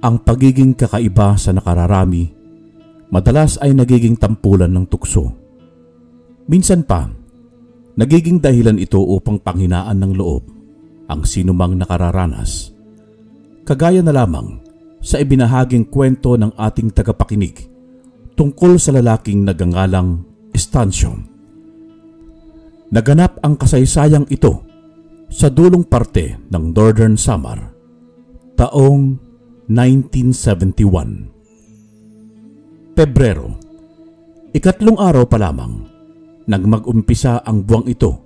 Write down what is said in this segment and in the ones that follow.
Ang pagiging kakaiba sa nakararami madalas ay nagiging tampulan ng tukso. Minsan pa, nagiging dahilan ito upang panghinaan ng loob ang sinumang nakararanas. Kagaya na lamang sa ibinahaging kwento ng ating tagapakinig tungkol sa lalaking nagangalang Estancio. Naganap ang kasaysayang ito sa dulong parte ng Northern Samar, taong 1971. Pebrero, ikatlong araw pa lamang nang mag-umpisa ang buwang ito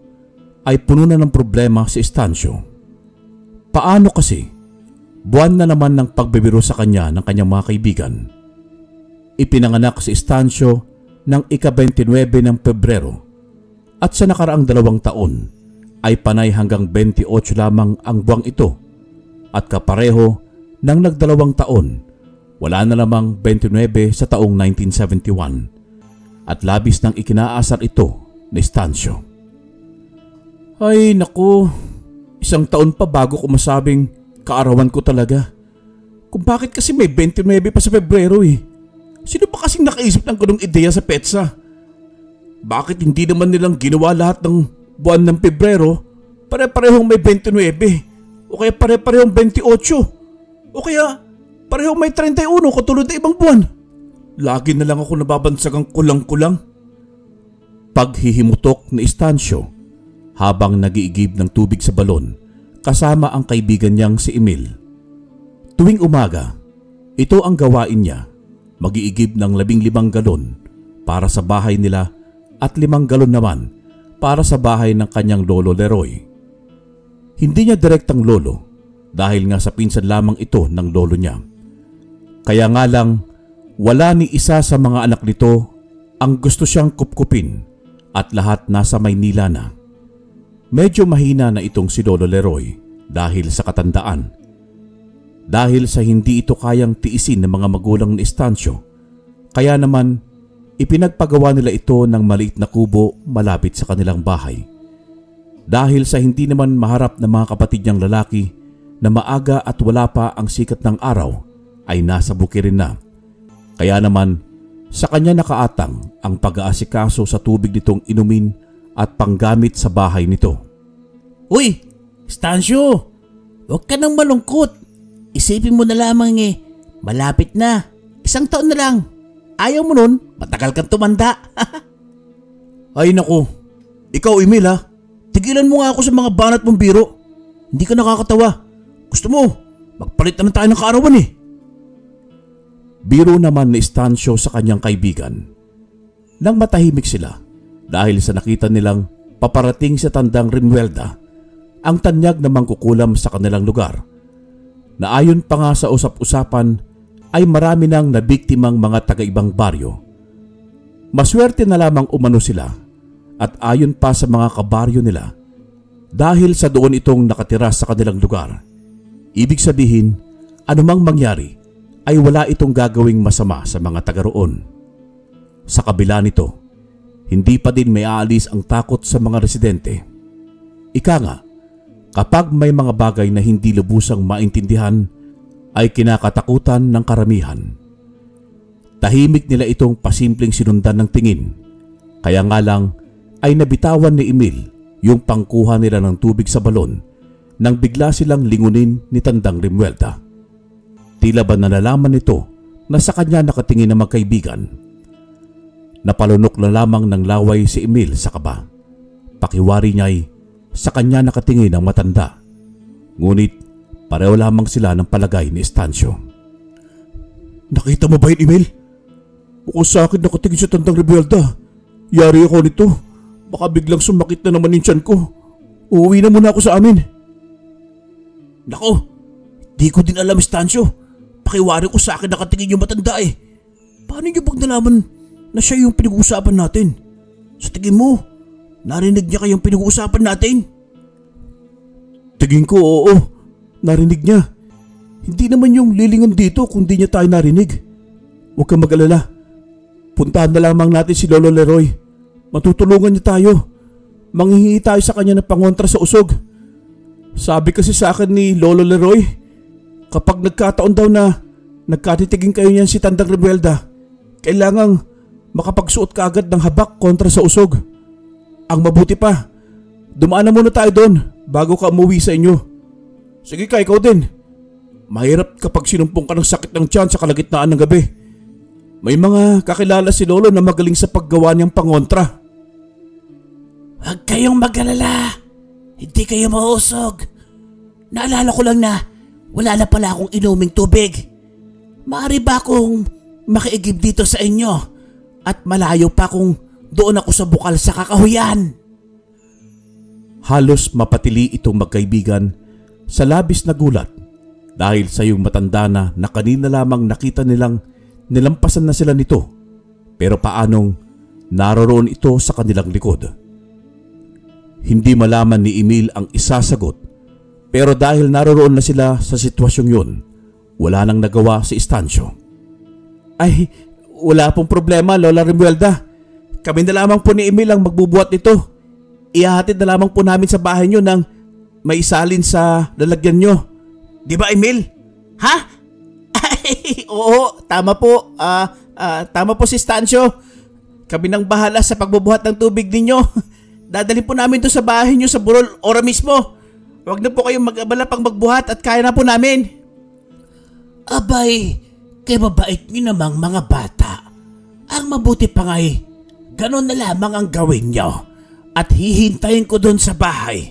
ay puno na ng problema si Estancio. Paano kasi? Buwan na naman ng pagbibiro sa kanya ng kanyang mga kaibigan. Ipinanganak si Estancio ng ika-29 ng Pebrero at sa nakaraang 2 taon ay panay hanggang 28 lamang ang buwang ito at kapareho ng nag-2 taon, wala na lamang 29 sa taong 1971 at labis nang ikinaasar ito ni Estancio. Ay naku, 1 taon pa bago ko masabing kaarawan ko talaga. Kung bakit kasi may 29 pa sa Pebrero eh. Sino ba kasing nakaisip ng ganung ideya sa petsa? Bakit hindi naman nilang ginawa lahat ng buwan ng Pebrero pare-parehong may 29 o kaya pare-parehong 28 o kaya parehong may 31 katulad ng ibang buwan? Lagi na lang ako nababansagang kulang-kulang. Paghihimutok ni Estancio habang nagiigib ng tubig sa balon kasama ang kaibigan niyang si Emil. Tuwing umaga, ito ang gawain niya, mag-iigib ng 15 galon para sa bahay nila at 5 galon naman para sa bahay ng kanyang lolo Leroy. Hindi niya direktang lolo dahil nga sa pinsan lamang ito ng lolo niya. Kaya nga lang, wala ni isa sa mga anak nito ang gusto siyang kupkupin at lahat nasa Maynila na. Medyo mahina na itong si Lolo Leroy dahil sa katandaan. Dahil sa hindi ito kayang tiisin ng mga magulang ni Estancio, kaya naman ipinagpagawa nila ito ng maliit na kubo malapit sa kanilang bahay. Dahil sa hindi naman maharap ng mga kapatid niyang lalaki na maaga at wala pa ang sikat ng araw ay nasa bukirin na. Kaya naman sa kanya nakaatang ang pag-aasikaso sa tubig nitong inumin at panggamit sa bahay nito. Uy, Estancio, huwag ka nang malungkot. Isipin mo na lamang malapit na. 1 taon na lang. Ayaw mo nun, matagal kang tumanda. Ay naku, ikaw Emil ha, tigilan mo nga ako sa mga banat mong biro. Hindi ka nakakatawa. Gusto mo, magpalit na tayo ng kaarawan eh. Biro naman ni Estancio sa kanyang kaibigan. Nang matahimik sila dahil sa nakita nilang paparating sa tandang Rimuelda, ang tanyag na mangkukulam sa kanilang lugar, na ayon pa nga sa usap-usapan ay marami nang nabiktimang mga taga-ibang baryo. Maswerte na lamang umano sila at ayon pa sa mga kabaryo nila dahil sa doon itong nakatira sa kanilang lugar. Ibig sabihin, anumang mangyari ay wala itong gagawing masama sa mga taga roon. Sa kabila nito, hindi pa din may aalis ang takot sa mga residente. Ika nga, kapag may mga bagay na hindi lubusang maintindihan ay kinakatakutan ng karamihan. Tahimik nila itong pasimpleng sinundan ng tingin. Kaya nga lang ay nabitawan ni Emil yung pangkuha nila ng tubig sa balon nang bigla silang lingunin ni Tandang Rimuelda. Tila ba nalalaman nito na sa kanya nakatingin na magkaibigan. Napalunok na lamang ng laway si Emil sa kaba. Pakiwari niya'y sa kanya nakatingin ang matanda. Ngunit pareho lamang sila ng palagay ni Estancio. Nakita mo ba yun, Emil? Bukod sa akin nakatingin sa Tandang Rimuelda. Yari ako nito. Baka biglang sumakit na naman yung tiyan ko. Uuwi na muna ako sa amin. Nako, di ko din alam, Estancio. Pakiwari ko sa akin nakatingin yung matanda eh. Paano niyo bang nalaman na siya yung pinag-uusapan natin? Sa tingin mo, narinig niya kayong pinag-uusapan natin? Tingin ko oo, narinig niya. Hindi naman yung lilingon dito kung di niya tayo narinig. Huwag kang mag-alala. Puntahan na lamang natin si Lolo Leroy. Matutulungan niya tayo. Manghihingi tayo sa kanya ng pangontra sa usog. Sabi kasi sa akin ni Lolo Leroy, kapag nagkataon daw na nagkatitigin kayo niyan si Tandang Remuelda, kailangang makapagsuot ka agad ng habak kontra sa usog. Ang mabuti pa, dumaan na muna tayo doon bago ka umuwi sa inyo. Sige ka, ikaw din. Mahirap kapag sinumpong ka ng sakit ng tiyan sa kalagitnaan ng gabi. May mga kakilala si Lolo na magaling sa paggawa niyang pangontra. Huwag kayong mag-alala. Hindi kayo mausog. Naalala ko lang na wala na pala akong inuming tubig. Maaari ba akong makiigib dito sa inyo at malayo pa kung doon ako sa bukal sa kakahuyan? Halos mapatili itong magkaibigan sa labis na gulat dahil sa yung matanda na kanina lamang nakita nilang nilampasan na sila nito, pero paanong naroroon ito sa kanilang likod. Hindi malaman ni Emil ang isasagot, pero dahil naroroon na sila sa sitwasyong yun, wala nang nagawa si Estacio. Ay, wala pong problema, Lola Remuelda. Kami na lamang po ni Emil ang magbubuhat nito. Ihahatid na lamang po namin sa bahay nyo ng may isalin sa lalagyan nyo. Di ba, Emil? Ha? Ay, oo, tama po. Tama po si Stancio. Kami nang bahala sa pagbubuhat ng tubig ninyo. Dadalhin po namin to sa bahay nyo sa burol ora mismo. Huwag na po kayong mag-abala pang magbuhat at kaya na po namin. Abay, kay mabait nyo namang mga bata. Ang mabuti pa nga'y ganun na lamang ang gawin nyo. At hihintayin ko doon sa bahay.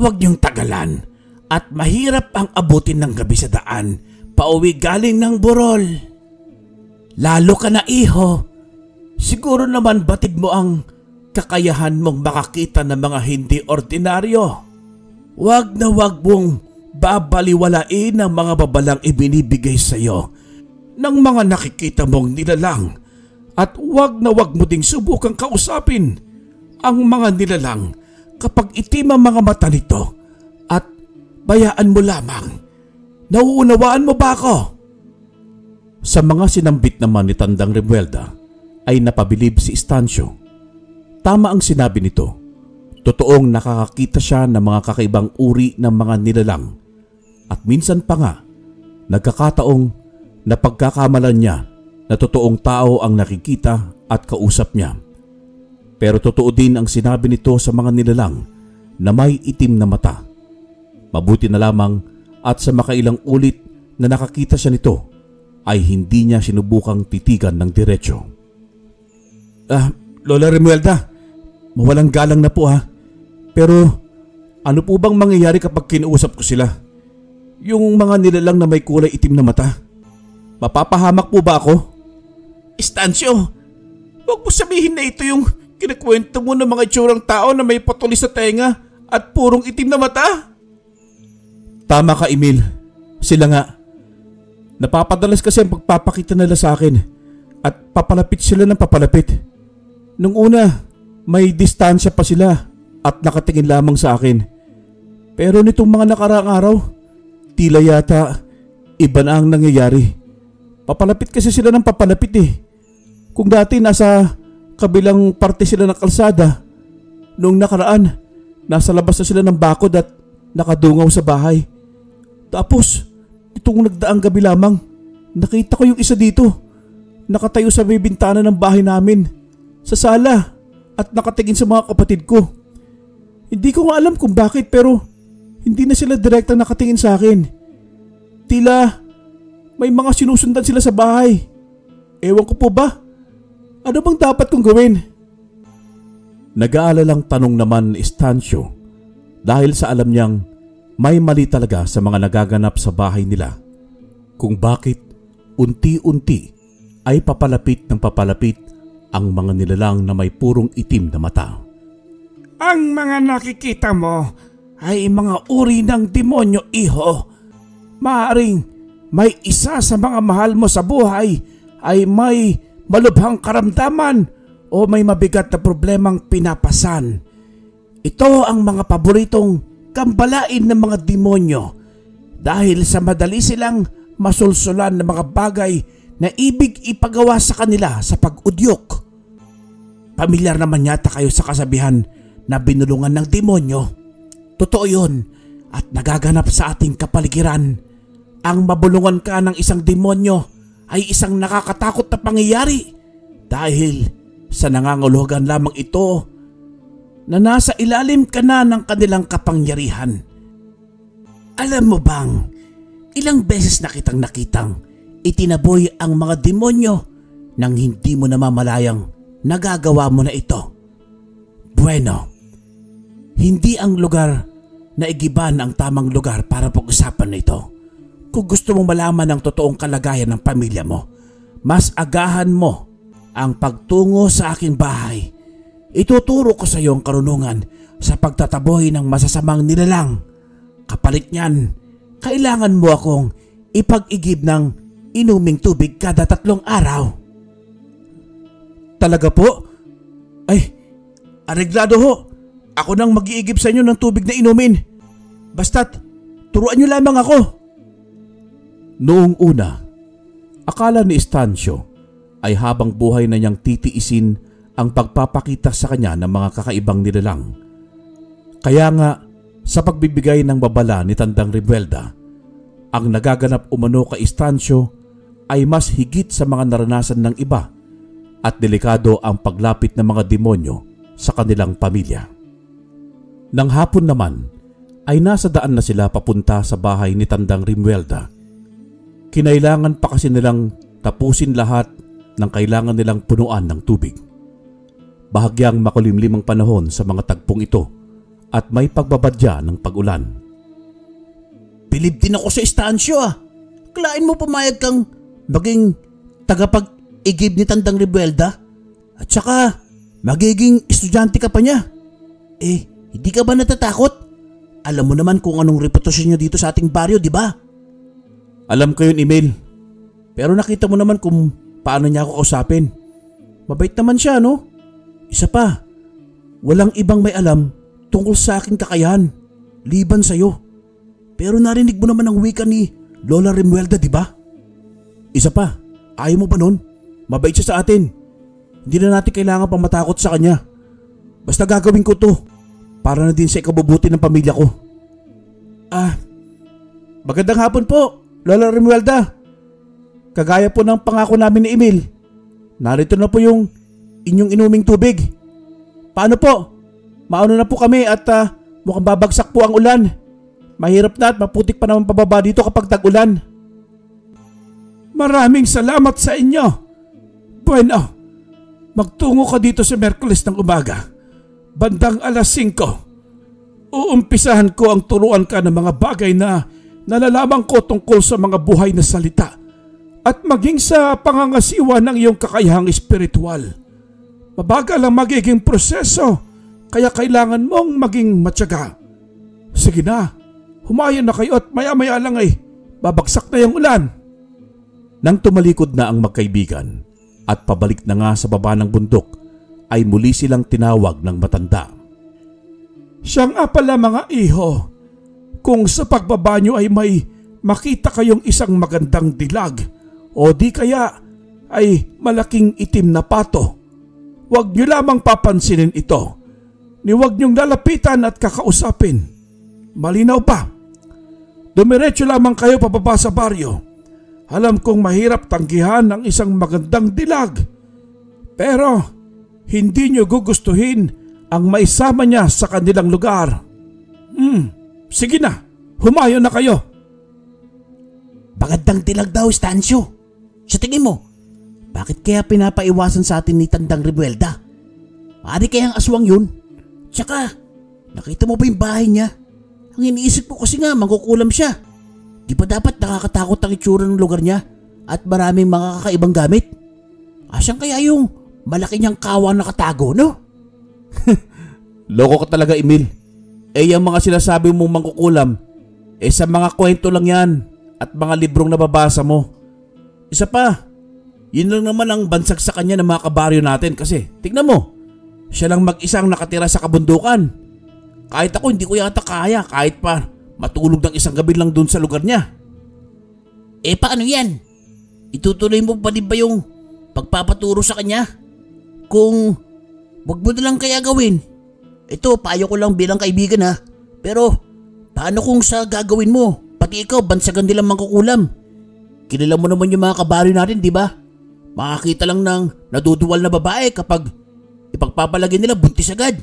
Huwag niyong tagalan at mahirap ang abutin ng gabi sa daan pauwi galing ng burol. Lalo ka na, iho. Siguro naman batid mo ang kakayahan mong makakita ng mga hindi ordinaryo. Huwag na huwag mong babaliwalain ang mga babalang ibinibigay sa iyo ng mga nakikita mong nilalang at huwag na huwag mo ding subukang kausapin ang mga nilalang kapag itim ang mga mata nito at bayaan mo lamang. Nauunawaan mo ba ako? Sa mga sinambit naman ni Tandang Remuelda ay napabilib si Estacio. Tama ang sinabi nito. Totoong nakakakita siya ng mga kakaibang uri ng mga nilalang at minsan pa nga nagkakataong napagkakamalan niya na totoong tao ang nakikita at kausap niya. Pero totoo din ang sinabi nito sa mga nilalang na may itim na mata. Mabuti na lamang at sa makailang ulit na nakakita siya nito ay hindi niya sinubukang titigan ng diretsyo. Lola Remuelda, mawalang galang na po ha. Pero ano po bang mangyayari kapag kinuusap ko sila? Yung mga nilalang na may kulay itim na mata. Mapapahamak po ba ako? Estacio, huwag mo sabihin na ito yung kinakwento mo ng mga itsurang tao na may patulis sa tenga at purong itim na mata. Tama ka, Emil. Sila nga. Napapadalas kasi ang pagpapakita nila sa akin at papalapit sila ng papalapit. Nung una, may distansya pa sila at nakatingin lamang sa akin. Pero nitong mga nakaraang araw, tila yata iba na ang nangyayari. Papalapit kasi sila ng papalapit eh. Kung dati nasa kabilang parte sila ng kalsada, nung nakaraan, nasa labas na sila ng bakod at nakadungaw sa bahay. Tapos, itong nagdaang gabi lamang, nakita ko yung isa dito. Nakatayo sa may bintana ng bahay namin, sa sala, at nakatingin sa mga kapatid ko. Hindi ko nga alam kung bakit pero hindi na sila direktang nakatingin sa akin. Tila may mga sinusundan sila sa bahay. Ewan ko po ba? Ano bang dapat kong gawin? Nag-aalalang tanong naman ni Estacio dahil sa alam niyang may mali talaga sa mga nagaganap sa bahay nila kung bakit unti-unti ay papalapit ng papalapit ang mga nilalang na may purong itim na mata. Ang mga nakikita mo ay mga uri ng demonyo, iho. Maaring may isa sa mga mahal mo sa buhay ay may malubhang karamdaman o may mabigat na problemang pinapasan. Ito ang mga paboritong kambalain ng mga demonyo dahil sa madali silang masulsulan ng mga bagay na ibig ipagawa sa kanila sa pag-udyok. Pamilyar naman yata kayo sa kasabihan na binulungan ng demonyo. Totoo yun at nagaganap sa ating kapaligiran. Ang mabulungan ka ng isang demonyo ay isang nakakatakot na pangyayari dahil sa nangangulugan lamang ito na nasa ilalim ka na ng kanilang kapangyarihan. Alam mo bang, ilang beses na kitang nakitang itinaboy ang mga demonyo nang hindi mo namamalayang nagagawa mo na ito. Bueno, hindi ang lugar na igiban ang tamang lugar para pag-usapan na ito. Kung gusto mong malaman ang totoong kalagayan ng pamilya mo, mas agahan mo ang pagtungo sa aking bahay. Ituturo ko sa iyo ang karunungan sa pagtataboy ng masasamang nilalang. Kapalit niyan, kailangan mo akong ipag-igib ng inuming tubig kada 3 araw. Talaga po? Ay, areglado ho. Ako nang mag-iigib sa inyo ng tubig na inumin. Basta't turuan niyo lamang ako. Noong una, akala ni Estancio ay habang buhay na niyang titiisin ang pagpapakita sa kanya ng mga kakaibang nilalang. Kaya nga, sa pagbibigay ng babala ni Tandang Remuelda, ang nagaganap umano kay Estancio ay mas higit sa mga naranasan ng iba at delikado ang paglapit ng mga demonyo sa kanilang pamilya. Nang hapon naman ay nasa daan na sila papunta sa bahay ni Tandang Remuelda. Kinailangan pa kasi nilang tapusin lahat ng kailangan nilang punuan ng tubig. Bahagyang makulimlim ang panahon sa mga tagpong ito at may pagbabadya ng pag-ulan. Bilib din ako sa Estancio ah. Klain mo pumayag kang maging tagapag-igib ni Tandang Remuelda at saka magiging estudyante ka pa niya. Hindi ka ba natatakot? Alam mo naman kung anong reputasyon niyo dito sa ating baryo, di ba? Alam ko yun, Emil. Pero nakita mo naman kung paano niya ako kausapin. Mabait naman siya, no? Isa pa, walang ibang may alam tungkol sa aking kakayahan, liban sa'yo. Pero narinig mo naman ang wika ni Lola Remuelda, di ba? Isa pa, ayaw mo ba nun? Mabait siya sa atin. Hindi na natin kailangan pang matakot sa kanya. Basta gagawin ko to para na din sa ikabubuti ng pamilya ko. Magandang hapon po, Lola Remuelda. Kagaya po ng pangako namin ni Emil, narito na po yung inyong inuming tubig. Paano po? Mauna na po kami at mukhang babagsak po ang ulan. Mahirap na at maputik pa naman pababa dito kapag tag-ulan. Maraming salamat sa inyo. Bueno, magtungo ka dito sa Miyerkules ng umaga. Bandang 5:00. Uumpisahan ko ang turuan ka ng mga bagay na nalalaman ko tungkol sa mga buhay na salita at maging sa pangangasiwa ng iyong kakayahang espiritual. Mabagal ang magiging proseso, kaya kailangan mong maging matyaga. Sige na, humayon na kayo at maya-maya lang ay babagsak na yung ulan. Nang tumalikod na ang magkaibigan at pabalik na nga sa baba ng bundok, ay muli silang tinawag ng matanda. Siya nga pala mga iho, kung sa pagbaba nyo ay may makita kayong isang magandang dilag o di kaya ay malaking itim na pato, huwag nyo lamang papansinin ito, ni huwag nyong lalapitan at kakausapin. Malinaw pa? Dumiretso lamang kayo pababa sa baryo. Alam kong mahirap tanggihan ang isang magandang dilag, pero hindi nyo gugustuhin ang maisama niya sa kanilang lugar. Sige na, humayon na kayo. Magandang dilag daw, Estancio. Sa tingin mo, bakit kaya pinapaiwasan sa atin ni Tandang Remuelda? Maaari kayang aswang yun? Tsaka, nakita mo ba yung bahay niya? Ang iniisip ko kasi nga, mangkukulam siya. Di ba dapat nakakatakot ang itsura ng lugar niya at maraming mga kakaibang gamit? Asan kaya yung malaki niyang kawa nakatago, no? Loko ka talaga, Emil. Yung mga sinasabi mong mangkukulam, sa mga kwento lang yan at mga librong nababasa mo. Isa pa, yun lang naman ang bansag sa kanya ng mga kabaryo natin kasi tignan mo, siya lang mag-isang nakatira sa kabundukan. Kahit ako hindi ko yata kaya kahit pa matulog ng isang gabi lang dun sa lugar niya. Paano yan? Itutuloy mo pa din ba yung pagpapaturo sa kanya? Kung wag mo na lang kaya gawin. Ito, payo ko lang bilang kaibigan ha. Pero paano kung sa gagawin mo, Pati ikaw, bansagan nilang mangkukulam. Kilala mo naman yung mga kabaryo natin, di ba? Makakita lang ng naduduwal na babae kapag ipagpapalagay nila buntis agad.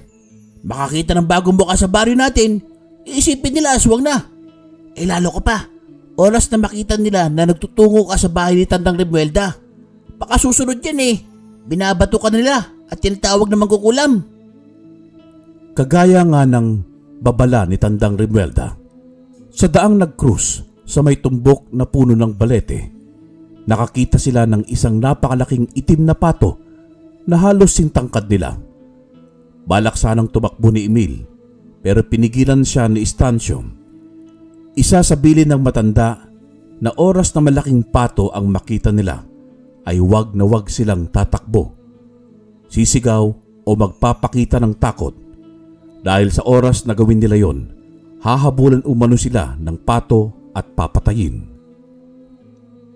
Makakita ng bagong mukha sa baryo natin, iisipin nila aswang na. Lalo ko pa, oras na makita nila na nagtutungo ka sa bahay ni Tandang Remuelda, baka susunod yan binabato ka nila at tinatawag na mangkukulam. Kagaya nga ng babala ni Tandang Remuelda, sa daang nag-cruise sa may tumbok na puno ng balete, nakakita sila ng isang napakalaking itim na pato na halos sintangkad nila. Balak sanang tumakbo ni Emil pero pinigilan siya ni Estancio. Isa sa bilin ng matanda na oras na malaking pato ang makita nila ay wag na wag silang tatakbo, sisigaw o magpapakita ng takot dahil sa oras na gawin nila yon, hahabulan umano sila ng pato at papatayin.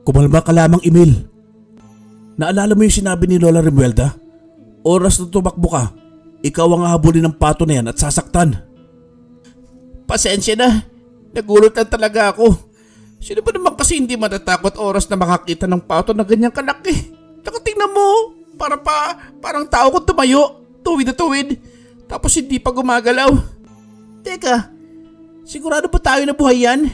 Kumalma ka lamang, Emil. Naalala mo yung sinabi ni Lola Remuelda? Oras na tumakbo ka, ikaw ang hahabulin ng pato na yan at sasaktan. Pasensya na, nagulutan talaga ako. Sino ba naman kasi hindi matatakot oras na makakita ng pato na ganyang kalaki? Nakatingnan mo, parang tao ko tumayo, tuwid na tuwid, tapos hindi pa gumagalaw. Teka, sigurado ba tayo na buhay yan?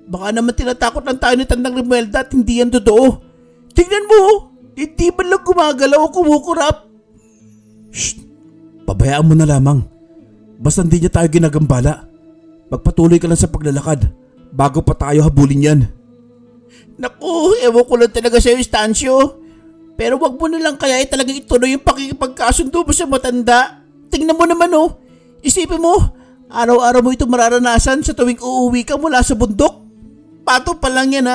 Baka naman tinatakot lang tayo ni Tandang Remuelda at hindi yan totoo. Tingnan mo, hindi ba lang gumagalaw o kumukurap? Shh! Pabayaan mo na lamang. Basta hindi niya tayo ginagambala. Magpatuloy ka lang sa paglalakad bago pa tayo habulin yan. Naku, ewan ko lang talaga sa'yo, Estancio. Pero wag mo na lang kaya talagang ituloy yung pakikipagkasundo mo sa matanda. Tingnan mo naman isipin mo, araw-araw mo ito mararanasan sa tuwing uuwi ka mula sa bundok. Pato pa lang yan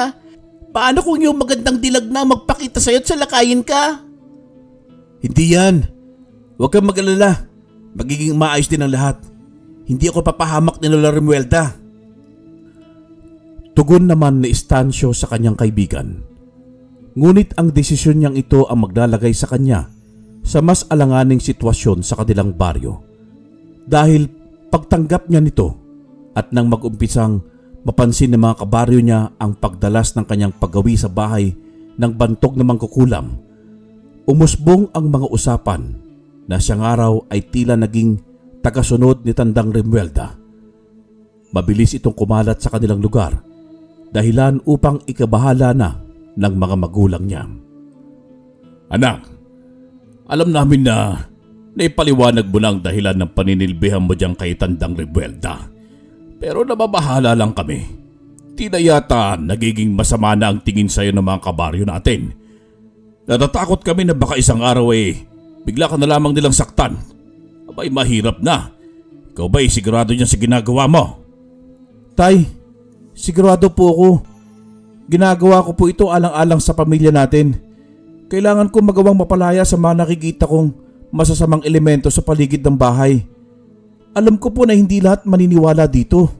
Paano kung yung magandang dilag na magpakita sa'yo at salakayin ka? Hindi yan. Huwag kang mag-alala. Magiging maayos din ang lahat. Hindi ako papahamak ni Lola Remuelda. Tugon naman ni Estancio sa kanyang kaibigan. Ngunit ang desisyon niyang ito ang maglalagay sa kanya sa mas alanganing sitwasyon sa kanilang baryo. Dahil pagtanggap niya nito at nang mag-umpisang mapansin ng mga kabaryo niya ang pagdalas ng kanyang paggawi sa bahay ng bantog na mangkukulam, umusbong ang mga usapan na siyang araw ay tila naging tagasunod ni Tandang Remuelda. Mabilis itong kumalat sa kanilang lugar, dahilan upang ikabahala na ng mga magulang niya. Anak, alam namin na naipaliwanag mo na ang dahilan ng paninilbihan mo diyang kay Tandang Remuelda. Pero nababahala lang kami. Tila yata nagiging masama na ang tingin sa'yo ng mga kabaryo natin. Natatakot kami na baka isang araw bigla ka na lamang nilang saktan. Abay, mahirap na. Ikaw ba'y sigurado niyan sa ginagawa mo? Tay, sigurado po ako. Ginagawa ko po ito alang-alang sa pamilya natin. Kailangan ko magawang mapalaya sa mga nakikita kong masasamang elemento sa paligid ng bahay. Alam ko po na hindi lahat maniniwala dito.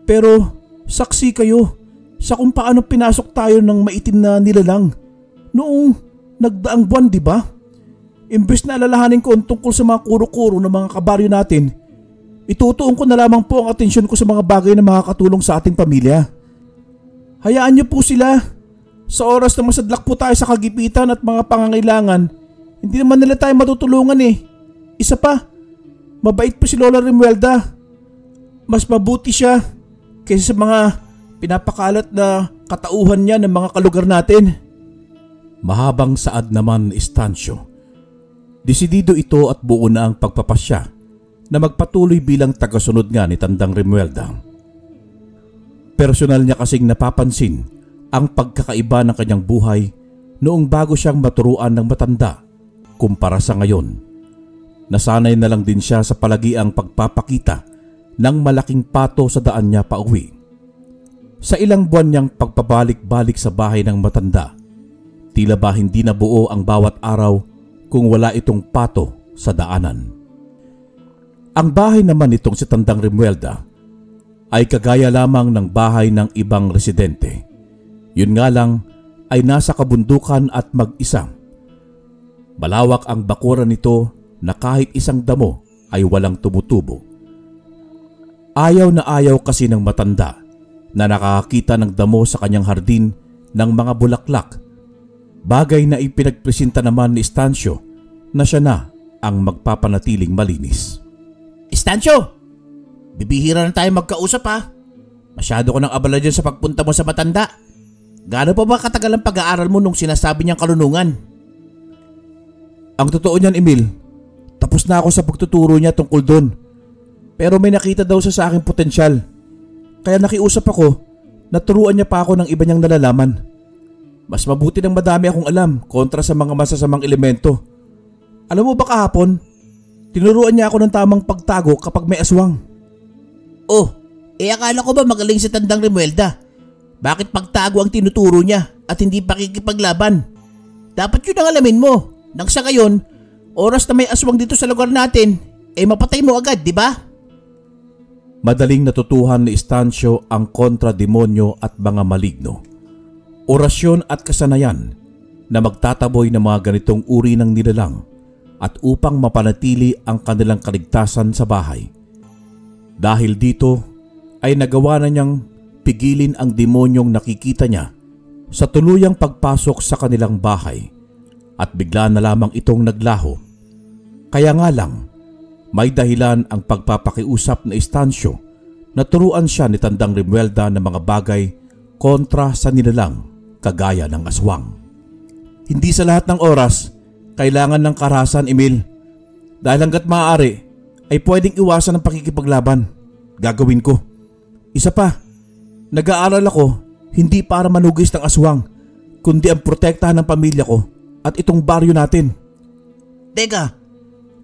Pero saksi kayo sa kung paano pinasok tayo ng maitim na nilalang noong nagdaang buwan, di ba? Imbes na alalahanin ko ang tungkol sa mga kuro-kuro ng mga kabaryo natin, itutuon ko na lamang po ang atensyon ko sa mga bagay na makakatulong sa ating pamilya. Hayaan niyo po sila. Sa oras na masadlak po tayo sa kagipitan at mga pangangailangan, hindi naman nila tayo matutulungan Isa pa, mabait po si Lola Remuelda. Mas mabuti siya kaysa sa mga pinapakalat na katauhan niya ng mga kalugar natin. Mahabang saad naman ni Estancio. Desidido ito at buo na ang pagpapasya na magpatuloy bilang tagasunod nga ni Tandang Remuelda. Personal niya kasing napapansin ang pagkakaiba ng kanyang buhay noong bago siyang maturuan ng matanda kumpara sa ngayon. Nasanay na lang din siya sa palagiang pagpapakita ng malaking pato sa daan niya pauwi. Sa ilang buwan niyang pagpabalik-balik sa bahay ng matanda, tila ba hindi na buo ang bawat araw kung wala itong pato sa daanan. Ang bahay naman nitong si Tandang Remuelda ay kagaya lamang ng bahay ng ibang residente. Yun nga lang ay nasa kabundukan at mag-isa. Malawak ang bakuran nito na kahit isang damo ay walang tumutubo. Ayaw na ayaw kasi ng matanda na nakakita ng damo sa kanyang hardin ng mga bulaklak, bagay na ipinagpresenta naman ni Estacio na siya na ang magpapanatiling malinis. Estacio, bibihira na tayo magkausap ha. Masyado ko nang abala dyan sa pagpunta mo sa matanda. Gaano pa ba katagal ang pag-aaral mo nung sinasabi niyang karunungan? Ang totoo niyan, Emil, tapos na ako sa pagtuturo niya tungkol doon. Pero may nakita daw sa aking potensyal. Kaya nakiusap ako na turuan niya pa ako ng iba niyang nalalaman. Mas mabuti nang madami akong alam kontra sa mga masasamang elemento. Alam mo ba kahapon, tinuruan niya ako ng tamang pagtago kapag may aswang. Oh, akala ko ba magaling si Tandang Remuelda? Bakit pagtago ang tinuturo niya at hindi pakikipaglaban? Dapat yun ang alamin mo. Nang sa ngayon, oras na may aswang dito sa lugar natin, mapatay mo agad, di ba? Madaling natutuhan ni Estacio ang kontra-demonyo at mga maligno. Orasyon at kasanayan na magtataboy ng mga ganitong uri ng nilalang at upang mapanatili ang kanilang kaligtasan sa bahay. Dahil dito ay nagawa na niyang pigilin ang demonyong nakikita niya sa tuluyang pagpasok sa kanilang bahay at bigla na lamang itong naglaho. Kaya nga lang, may dahilan ang pagpapakiusap na Estacio na turuan siya ni Tandang Remuelda ng mga bagay kontra sa nilalang kagaya ng aswang. Hindi sa lahat ng oras kailangan ng karahasan, Emil. Dahil hanggat maaari ay pwedeng iwasan ang pakikipaglaban. Gagawin ko. Isa pa, nag-aaral ako hindi para manugis ng aswang, kundi ang protektahan ng pamilya ko at itong baryo natin. Teka,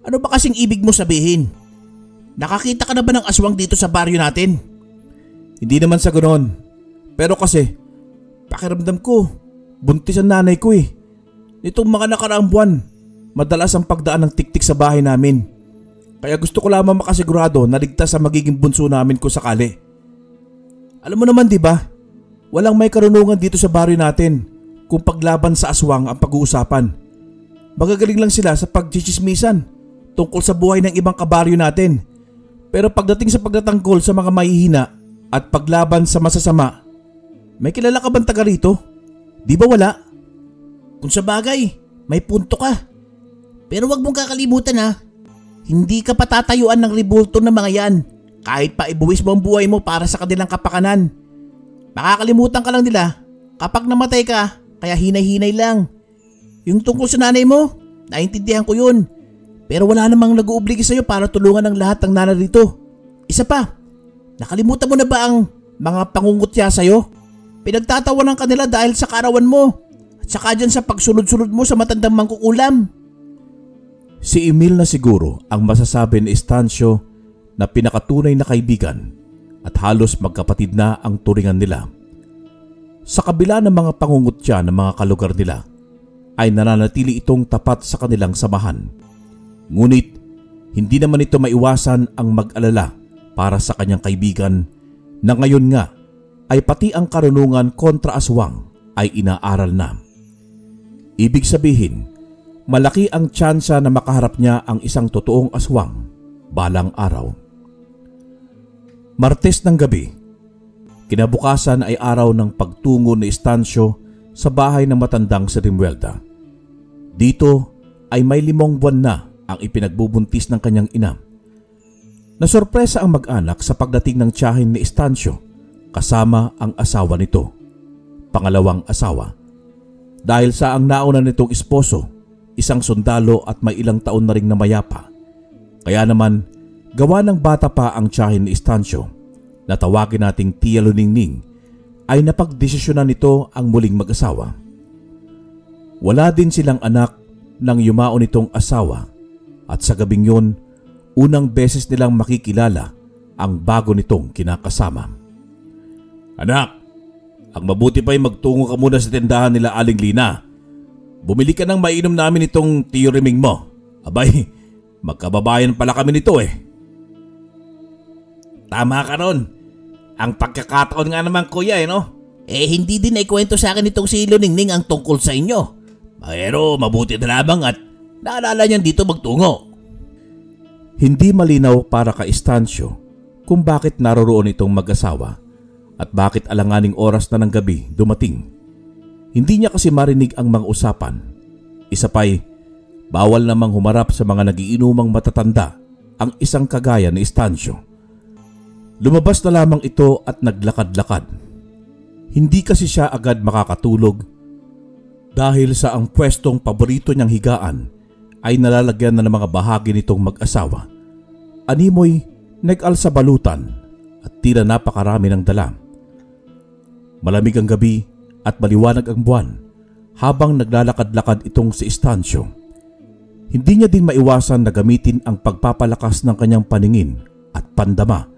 ano ba kasing ibig mo sabihin? Nakakita ka na ba ng aswang dito sa baryo natin? Hindi naman sa ganoon. Pero kasi, pakiramdam ko, buntis ang nanay ko eh. Nitong mga nakaraang buwan, madalas ang pagdaan ng tiktik sa bahay namin. Kaya gusto ko lamang makasigurado na ligtas sa magiging bunso namin kung sakali. Alam mo naman, di ba? Walang may karunungan dito sa baryo natin kung paglaban sa aswang ang pag-uusapan. Magagaling lang sila sa pagchichismisan tungkol sa buhay ng ibang kabaryo natin. Pero pagdating sa pagtatanggol sa mga mahihina at paglaban sa masasama, may kilala ka bang taga rito? Di ba wala? Kung sa bagay, may punto ka. Pero wag mong kakalimutan ha. Hindi ka patatayuan ng ribulto ng mga yan kahit pa ibuwis mo ang buhay mo para sa kanilang kapakanan. Makakalimutan ka lang nila kapag namatay ka, kaya hinay-hinay lang. Yung tungkol sa nanay mo, naintindihan ko yun. Pero wala namang nag-uubligi sa'yo para tulungan ang lahat ng nanarito. Isa pa, nakalimutan mo na ba ang mga pangungutya sa'yo? Pinagtatawanan ka nila dahil sa kaarawan mo at saka dyan sa pagsunod-sunod mo sa matandang mangkukulam. Si Emil na siguro ang masasabi ni Estacio na pinakatunay na kaibigan at halos magkapatid na ang turingan nila. Sa kabila ng mga pangungutya ng mga kalugar nila, ay nananatili itong tapat sa kanilang samahan. Ngunit hindi naman ito maiwasan ang mag-alala para sa kanyang kaibigan na ngayon nga ay pati ang karunungan kontra aswang ay inaaral na. Ibig sabihin, malaki ang tsansa na makaharap niya ang isang totoong aswang balang araw. Martes ng gabi, kinabukasan ay araw ng pagtungo ni Estacio sa bahay ng matandang si Remuelda. Dito ay may 5 buwan na ang ipinagbubuntis ng kanyang ina. Nasorpresa ang mag-anak sa pagdating ng tiyahin ni Estacio kasama ang asawa nito, pangalawang asawa. Dahil sa ang nauna nitong esposo, isang sundalo at may ilang taon na ring namayapa. Kaya naman, gawa ng bata pa ang tiyahin ni Estacio, na tawagin nating Tia Luningning, ay napagdesisyonan nito ang muling mag-asawa. Wala din silang anak nang yumao nitong asawa at sa gabing yun, unang beses nilang makikilala ang bago nitong kinakasama. Anak, ang mabuti pa'y magtungo ka muna sa tindahan nila Aling Lina. Bumili ka ng mainom namin itong tiyoriming mo. Abay, magkababayan pala kami nito eh. Tama ka ron. Ang pagkakataon nga naman kuya no? Hindi din ay kwento sa akin itong si Luningning ang tungkol sa inyo. Pero mabuti na lamang at naalala niyan dito magtungo. Hindi malinaw para kay Estacio kung bakit naroroon itong mag-asawa at bakit alanganing oras na ng gabi dumating. Hindi niya kasi marinig ang mga usapan. Isa pa'y bawal namang humarap sa mga nagiinumang matatanda ang isang kagaya ni Estacio. Lumabas na lamang ito at naglakad-lakad. Hindi kasi siya agad makakatulog dahil sa ang pwestong paborito niyang higaan ay nalalagyan na ng mga bahagi nitong mag-asawa. Animoy nag-alsa balutan at tila napakarami ng dala. Malamig ang gabi at maliwanag ang buwan habang naglalakad-lakad itong si Estacio. Hindi niya din maiwasan na gamitin ang pagpapalakas ng kanyang paningin at pandama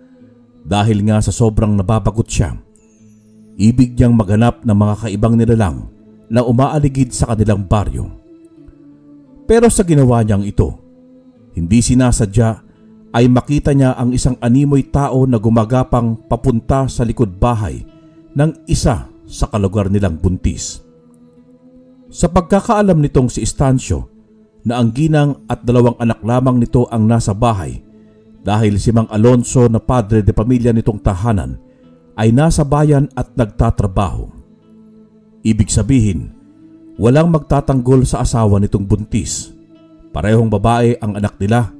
dahil nga sa sobrang nababagot siya. Ibig niyang maghanap ng mga kaibang nilalang na umaaligid sa kanilang baryo. Pero sa ginawa niyang ito, hindi sinasadya ay makita niya ang isang animoy tao na gumagapang papunta sa likod bahay ng isa sa kalugar nilang buntis. Sa pagkakaalam nitong si Estacio na ang ginang at 2 anak lamang nito ang nasa bahay dahil si Mang Alonso na padre de pamilya nitong tahanan ay nasa bayan at nagtatrabaho. Ibig sabihin, walang magtatanggol sa asawa nitong buntis. Parehong babae ang anak nila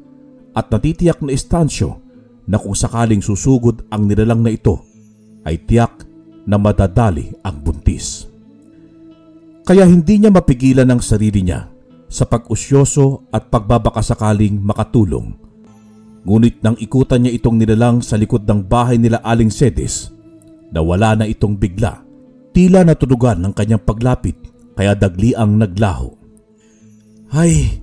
at natitiyak na Estacio na kung sakaling susugod ang nilalang na ito ay tiyak na madadali ang buntis. Kaya hindi niya mapigilan ang sarili niya sa pag-usyoso at pagbabakasakaling makatulong. Ngunit nang ikutan niya itong nilalang sa likod ng bahay nila Aling Cedes, nawala na itong bigla. Tila natudugan ng kanyang paglapit kaya dagli ang naglaho. Ay,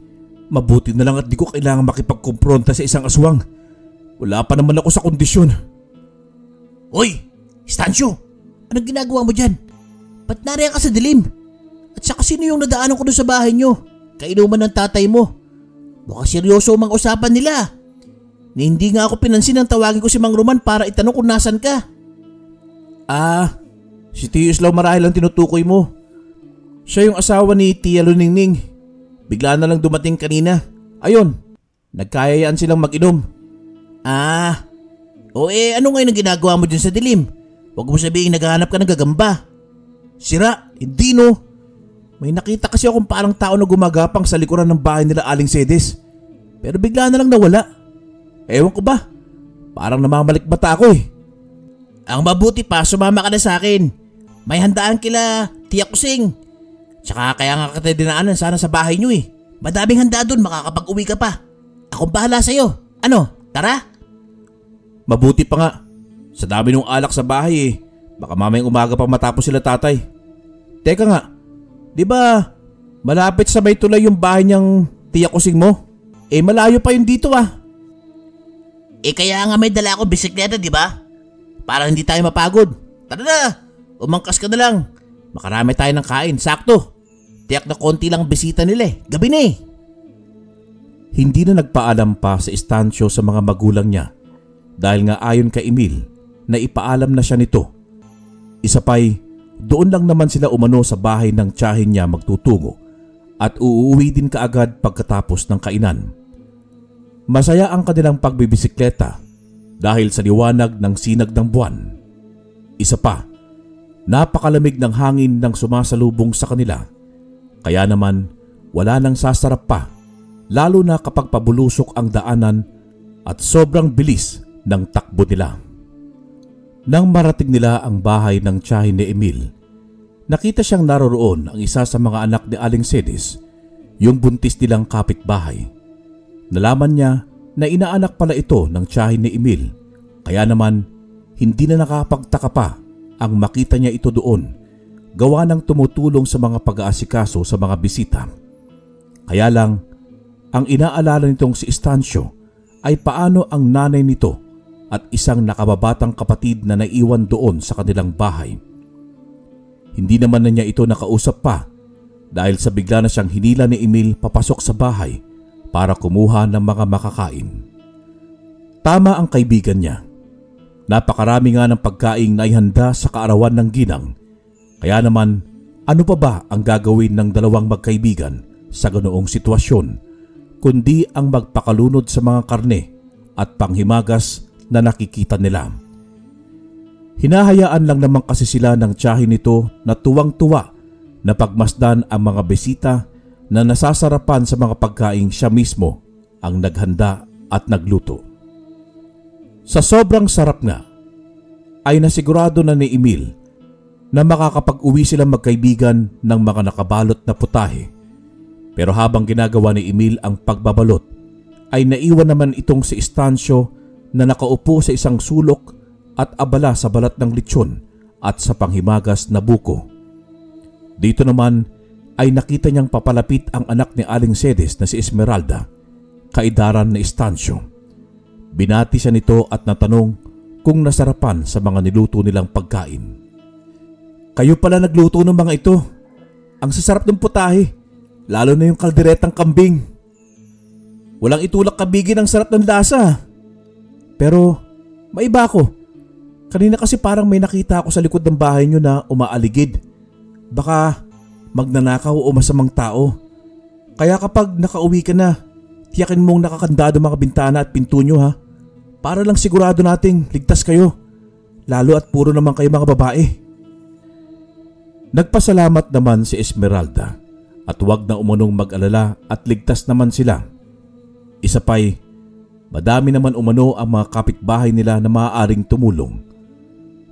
mabuti na lang at di ko kailangan makipagkumpronta sa isang aswang. Wala pa naman ako sa kondisyon. Hoy, Estacio! Anong ginagawa mo dyan? Ba't nariyan ka sa dilim? At saka sino yung nadaanan ko doon sa bahay nyo? Kainuman ng tatay mo. Mukhang seryoso ang mga usapan nila. Na hindi nga ako pinansin nang tawagin ko si Mang Roman para itanong kung nasan ka. Si Tio Islaw marahil ang tinutukoy mo. Siya yung asawa ni Tia Luningning. Bigla na lang dumating kanina. Ayun, nagkayayaan silang mag-inom. Ano ngayon ang ginagawa mo dyan sa dilim? Huwag mo sabihin naghahanap ka ng gagamba. Sira, hindi no. May nakita kasi akong parang tao na gumagapang sa likuran ng bahay nila Aling Cedes. Pero bigla na lang nawala. Ewan ko ba? Parang namamalikmata ako eh. Ang mabuti pa, sumama ka na sa akin. May handaan kila Tia Kusing. Tsaka kaya nga kita dinaanan sana sa bahay nyo eh. Madaming handa doon, makakapag-uwi ka pa. Akong bahala sa'yo. Ano, tara? Mabuti pa nga. Sa dami ng alak sa bahay eh. Baka mamayang umaga pa matapos sila tatay. Teka nga, di ba malapit sa may tulay yung bahay niyang Tia Kusing mo? Malayo pa yun dito ah. Kaya nga may dala ako bisikleta, di ba? Para hindi tayo mapagod. Tara na, umangkas ka na lang. Makarami tayo ng kain, sakto. Tiyak na konti lang bisita nila eh. Gabi na eh. Hindi na nagpaalam pa si Estacio sa mga magulang niya dahil nga ayon kay Emil na ipaalam na siya nito. Isa pa'y doon lang naman sila umano sa bahay ng tiyahin niya magtutungo at uuwi din kaagad pagkatapos ng kainan. Masaya ang kanilang pagbibisikleta dahil sa liwanag ng sinag ng buwan. Isa pa, napakalamig ng hangin ng sumasalubong sa kanila. Kaya naman wala nang sasarap pa, lalo na kapag pabulusok ang daanan at sobrang bilis ng takbo nila. Nang marating nila ang bahay ng tiyahin ni Emil, nakita siyang naroroon ang isa sa mga anak ni Aling Cedes, yung buntis nilang kapitbahay. Nalaman niya na inaanak pala ito ng tiyahin ni Emil, kaya naman hindi na nakapagtaka pa ang makita niya ito doon, gawa ng tumutulong sa mga pag-aasikaso sa mga bisita. Kaya lang, ang inaalala nitong si Estacio ay paano ang nanay nito at isang nakababatang kapatid na naiwan doon sa kanilang bahay. Hindi naman na niya ito nakausap pa dahil sa bigla na siyang hinila ni Emil papasok sa bahay para kumuha ng mga makakain. Tama ang kaibigan niya. Napakarami nga ng pagkaing naihanda sa kaarawan ng ginang. Kaya naman, ano pa ba ang gagawin ng dalawang magkaibigan sa ganoong sitwasyon, kundi ang magpakalunod sa mga karne at panghimagas na nakikita nila. Hinahayaan lang naman kasi sila ng tiyahin nito na tuwang-tuwa na pagmasdan ang mga bisita na nasasarapan sa mga pagkaing siya mismo ang naghanda at nagluto. Sa sobrang sarap nga, ay nasigurado na ni Emil na makakapag-uwi silang magkaibigan ng mga nakabalot na putahe. Pero habang ginagawa ni Emil ang pagbabalot, ay naiwan naman itong si Estacio na nakaupo sa isang sulok at abala sa balat ng lechon at sa panghimagas na buko. Dito naman ay nakita niyang papalapit ang anak ni Aling Cedes na si Esmeralda, kaedaran ni Estacio. Binati siya nito at natanong kung nasarapan sa mga niluto nilang pagkain. Kayo pala nagluto ng mga ito. Ang sasarap ng putahe, lalo na yung kalderetang kambing. Walang itulak kabigin ang sarap ng lasa. Pero maiba ako. Kanina kasi parang may nakita ako sa likod ng bahay nyo na umaaligid. Baka magnanakaw o masamang tao. Kaya kapag nakauwi ka na, tiyakin mong nakakandado mga bintana at pinto nyo ha. Para lang sigurado nating ligtas kayo. Lalo at puro naman kayo mga babae. Nagpasalamat naman si Esmeralda at huwag na umanong mag-alala at ligtas naman sila. Isa pa'y madami naman umano ang mga kapitbahay nila na maaaring tumulong.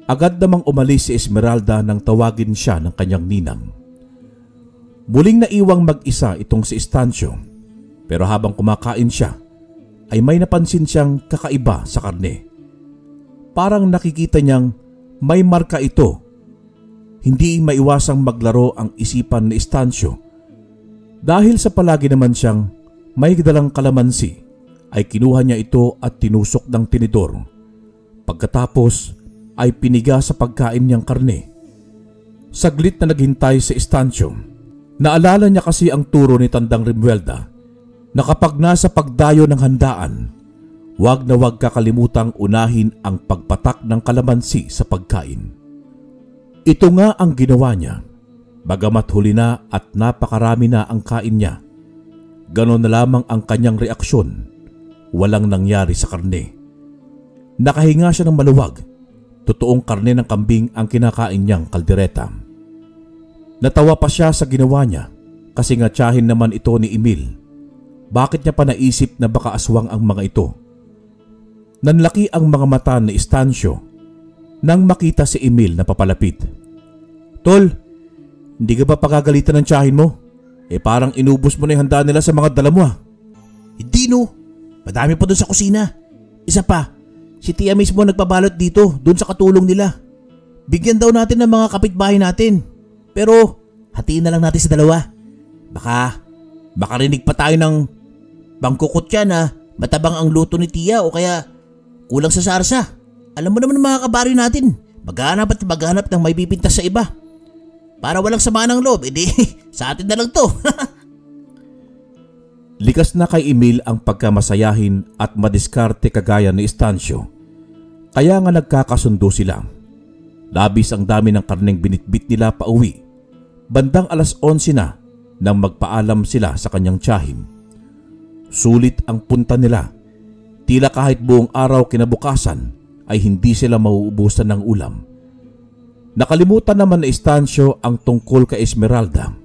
Agad namang umalis si Esmeralda nang tawagin siya ng kanyang ninang. Muling naiwang mag-isa itong si Estacio, pero habang kumakain siya ay may napansin siyang kakaiba sa karne. Parang nakikita niyang may marka ito. Hindi maiwasang maglaro ang isipan ni Estacio. Dahil sa palagi naman siyang may dalang kalamansi, ay kinuha niya ito at tinusok ng tinidor. Pagkatapos ay piniga sa pagkain niyang karne. Saglit na naghintay si Estacio. Naalala niya kasi ang turo ni Tandang Remuelda na kapag nasa pagdayo ng handaan, huwag na huwag kakalimutang unahin ang pagpatak ng kalamansi sa pagkain. Ito nga ang ginawa niya. Bagamat huli na at napakarami na ang kain niya, ganon na lamang ang kanyang reaksyon. Walang nangyari sa karne. Nakahinga siya ng maluwag. Totoong karne ng kambing ang kinakain niyang kaldereta. Natawa pa siya sa ginawa niya kasi nga tiyahin naman ito ni Emil. Bakit niya pa naisip na baka aswang ang mga ito? Nanlaki ang mga mata ni Estacio nang makita si Emil na papalapit. Tol, hindi ka ba pagagalitan ng tiyahin mo? Parang inubos mo na yung handa nila sa mga dala mo ah. Hindi no, madami pa doon sa kusina. Isa pa, si Tia mismo nagpabalot dito, doon sa katulong nila. Bigyan daw natin ng mga kapitbahay natin. Pero hatiin na lang natin sa dalawa. Baka makarinig pa tayo ng bangkukutya na matabang ang luto ni Tia o kaya kulang sa sarsa. Alam mo naman mga kabaryo natin, maghanap at maghanap ng may bibintas sa iba. Para walang sama ng loob, edi sa atin na lang to. Likas na kay Emil ang pagkamasayahin at madiskarte kagaya ni Estacio. Kaya nga nagkakasundo sila. Labis ang dami ng karneng binitbit nila pa uwi. Bandang 11:00 na nang magpaalam sila sa kanyang tiyahin. Sulit ang punta nila. Tila kahit buong araw kinabukasan ay hindi sila mauubusan ng ulam. Nakalimutan naman ni Estacio ang tungkol kay Esmeralda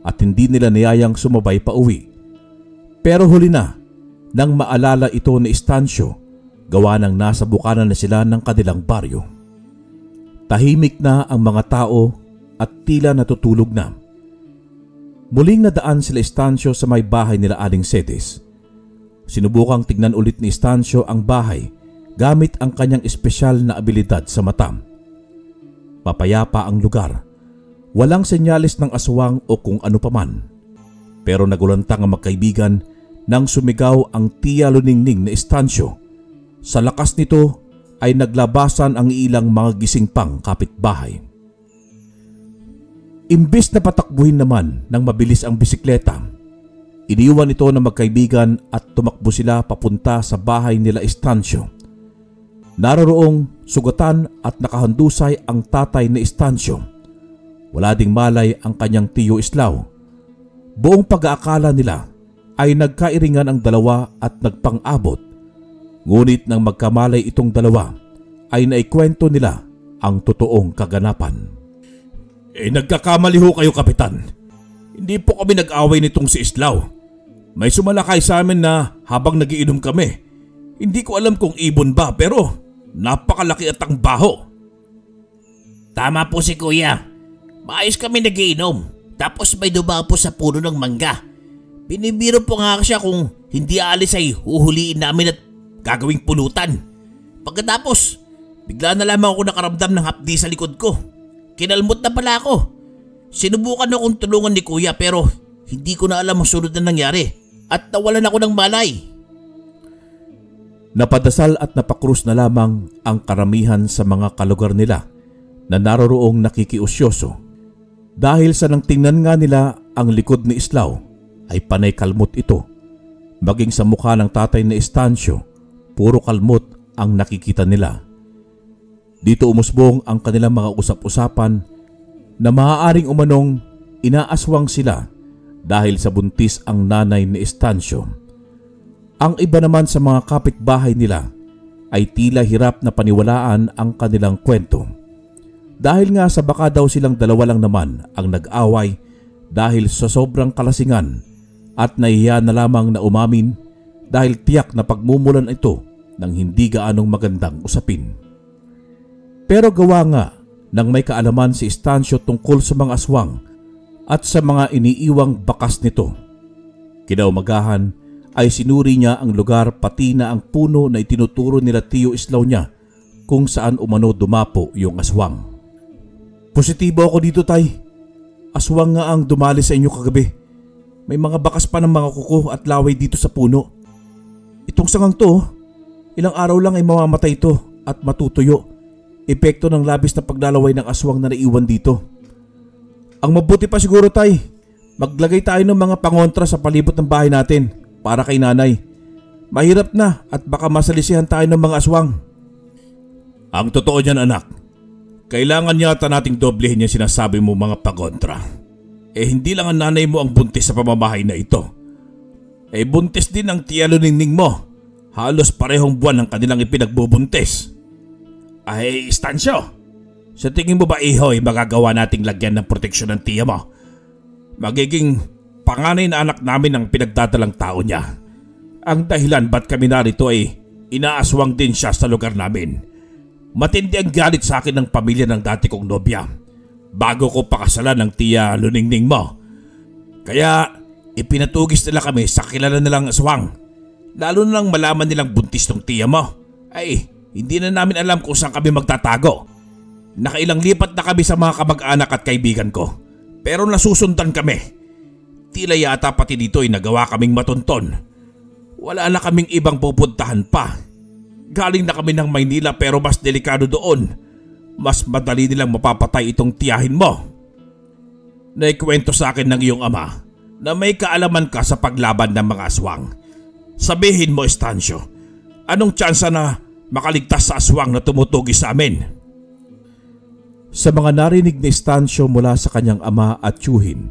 at hindi nila niyayang sumabay pa uwi. Pero huli na nang maalala ito ni Estacio, gawa ng nasa bukana na sila ng kanilang baryo. Tahimik na ang mga tao at tila natutulog na. Muling nadaan sila Estacio sa may bahay nila Aling Cedes. Sinubukang tignan ulit ni Estacio ang bahay gamit ang kanyang espesyal na abilidad sa mata. Mapayapa ang lugar. Walang senyales ng aswang o kung ano paman. Pero nagulantang ang magkaibigan nang sumigaw ang Tia Luningning na Estacio. Sa lakas nito ay naglabasan ang ilang mga gising pang kapitbahay. Imbes na patakbuhin naman ng mabilis ang bisikleta, iniwan ito ng magkaibigan at tumakbo sila papunta sa bahay nila Estacio. Naroroong sugatan at nakahandusay ang tatay ni Estacio. Wala ding malay ang kanyang tiyo Islao. Buong pag-aakala nila ay nagkairingan ang dalawa at nagpang-abot. Ngunit nang magkamalay itong dalawa ay naikwento nila ang totoong kaganapan. Nagkakamali ho kayo, Kapitan. Hindi po kami nag-away nitong si Islaw. May sumalakay sa amin na habang nagiinom kami. Hindi ko alam kung ibon ba pero napakalaki at ang baho. Tama po si Kuya. Maayos kami nagiinom. Tapos may dumapo sa puno ng mangga. Binibiro po nga siya kung hindi aalis ay huhuliin namin at gagawing pulutan. Pagkatapos, bigla na lamang ako nakaramdam ng hapdi sa likod ko. Kinalmot na pala ako. Sinubukan akong tulungan ni Kuya pero hindi ko na alam ang sunod na nangyari at nawalan ako ng malay. Napadasal at napakrus na lamang ang karamihan sa mga kalugar nila na naroroong nakikiusyoso dahil sa nang tingnan nga nila ang likod ni Islaw ay panay kalmot ito. Maging sa mukha ng tatay na Estacio, puro kalmot ang nakikita nila. Dito umusbong ang kanilang mga usap-usapan na maaaring umanong inaaswang sila dahil sa buntis ang nanay ni Estacio. Ang iba naman sa mga kapitbahay nila ay tila hirap na paniwalaan ang kanilang kwento. Dahil nga sa baka daw silang dalawa lang naman ang nag-away dahil sa sobrang kalasingan at nahihiya na lamang na umamin dahil tiyak na pagmumulan ito ng hindi gaanong magandang usapin. Pero gawa nga nang may kaalaman si Estacio tungkol sa mga aswang at sa mga iniiwang bakas nito. Kinaumagahan ay sinuri niya ang lugar pati na ang puno na itinuturo nila Tio Islaw niya kung saan umano dumapo yung aswang. Positibo ako dito, Tay. Aswang nga ang dumali sa inyo kagabi. May mga bakas pa ng mga kuko at laway dito sa puno. Itong sangang to, ilang araw lang ay mamamatay ito at matutuyo. Epekto ng labis na paglalaway ng aswang na naiwan dito. Ang mabuti pa siguro, Tay, maglagay tayo ng mga pangontra sa palibot ng bahay natin para kay nanay. Mahirap na at baka masalisihan tayo ng mga aswang. Ang totoo niyan, anak. Kailangan yata nating doblehin yung sinasabi mo mga pangontra. Hindi lang ang nanay mo ang buntis sa pamamahay na ito. Buntis din ang tiya Luningning mo. Halos parehong buwan ang kanilang ipinagbubuntis. Estacio, sa tingin mo ba ihoy magagawa nating lagyan ng proteksyon ng tiya mo? Magiging panganay na anak namin ang pinagdadalang tao niya. Ang dahilan ba't kami narito ay inaaswang din siya sa lugar namin. Matindi ang galit sa akin ng pamilya ng dati kong nobya bago ko pakasalan ng tiya Luningning mo. Kaya ipinatugis nila kami sa kilala nilang aswang. Lalo na nang malaman nilang buntis tong tiya mo. Hindi na namin alam kung saan kami magtatago. Nakailang lipat na kami sa mga kamag-anak at kaibigan ko. Pero nasusundan kami. Tila yata pati dito ay nagawa kaming matunton. Wala na kaming ibang pupuntahan pa. Galing na kami ng Maynila pero mas delikado doon. Mas madali nilang mapapatay itong tiyahin mo. Naikwento sa akin ng iyong ama na may kaalaman ka sa paglaban ng mga aswang. Sabihin mo, Estacio, anong tsansa na makaligtas sa aswang na tumutugi sa amin? Sa mga narinig ni Estacio mula sa kanyang ama at tiyuhin,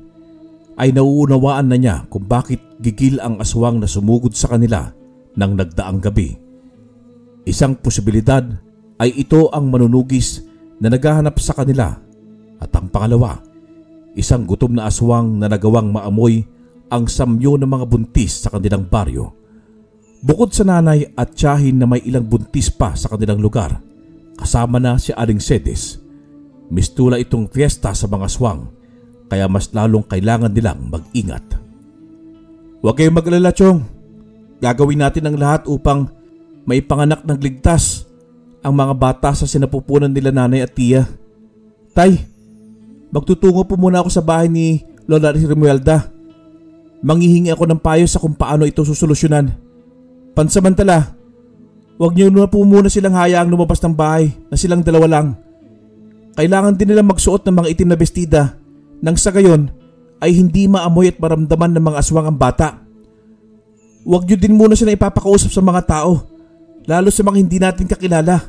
ay nauunawaan na niya kung bakit gigil ang aswang na sumugod sa kanila nang nagdaang gabi. Isang posibilidad ay ito ang manunugis na naghahanap sa kanila at ang pangalawa, isang gutom na aswang na nagawang maamoy ang samyo ng mga buntis sa kanilang baryo. Bukod sa nanay at tiyahin na may ilang buntis pa sa kanilang lugar, kasama na si Aling Sedes. Mistula itong fiesta sa mga aswang, kaya mas lalong kailangan nilang mag-ingat. Huwag kayong mag-alala, Chong. Gagawin natin ang lahat upang may panganak ng ligtas ang mga bata sa sinapupunan nila nanay at tiya. Tay, magtutungo po muna ako sa bahay ni Lola Rimuelda. Manghihingi ako ng payo sa kung paano ito susolusyonan. Pansamantala, huwag niyo na po muna silang hayaang lumabas ng bahay na silang dalawa lang. Kailangan din nilang magsuot ng mga itim na bestida nang sa gayon ay hindi maamoy at maramdaman ng mga aswang ang bata. Huwag niyo din muna silang ipapakausap sa mga tao, lalo sa mga hindi natin kakilala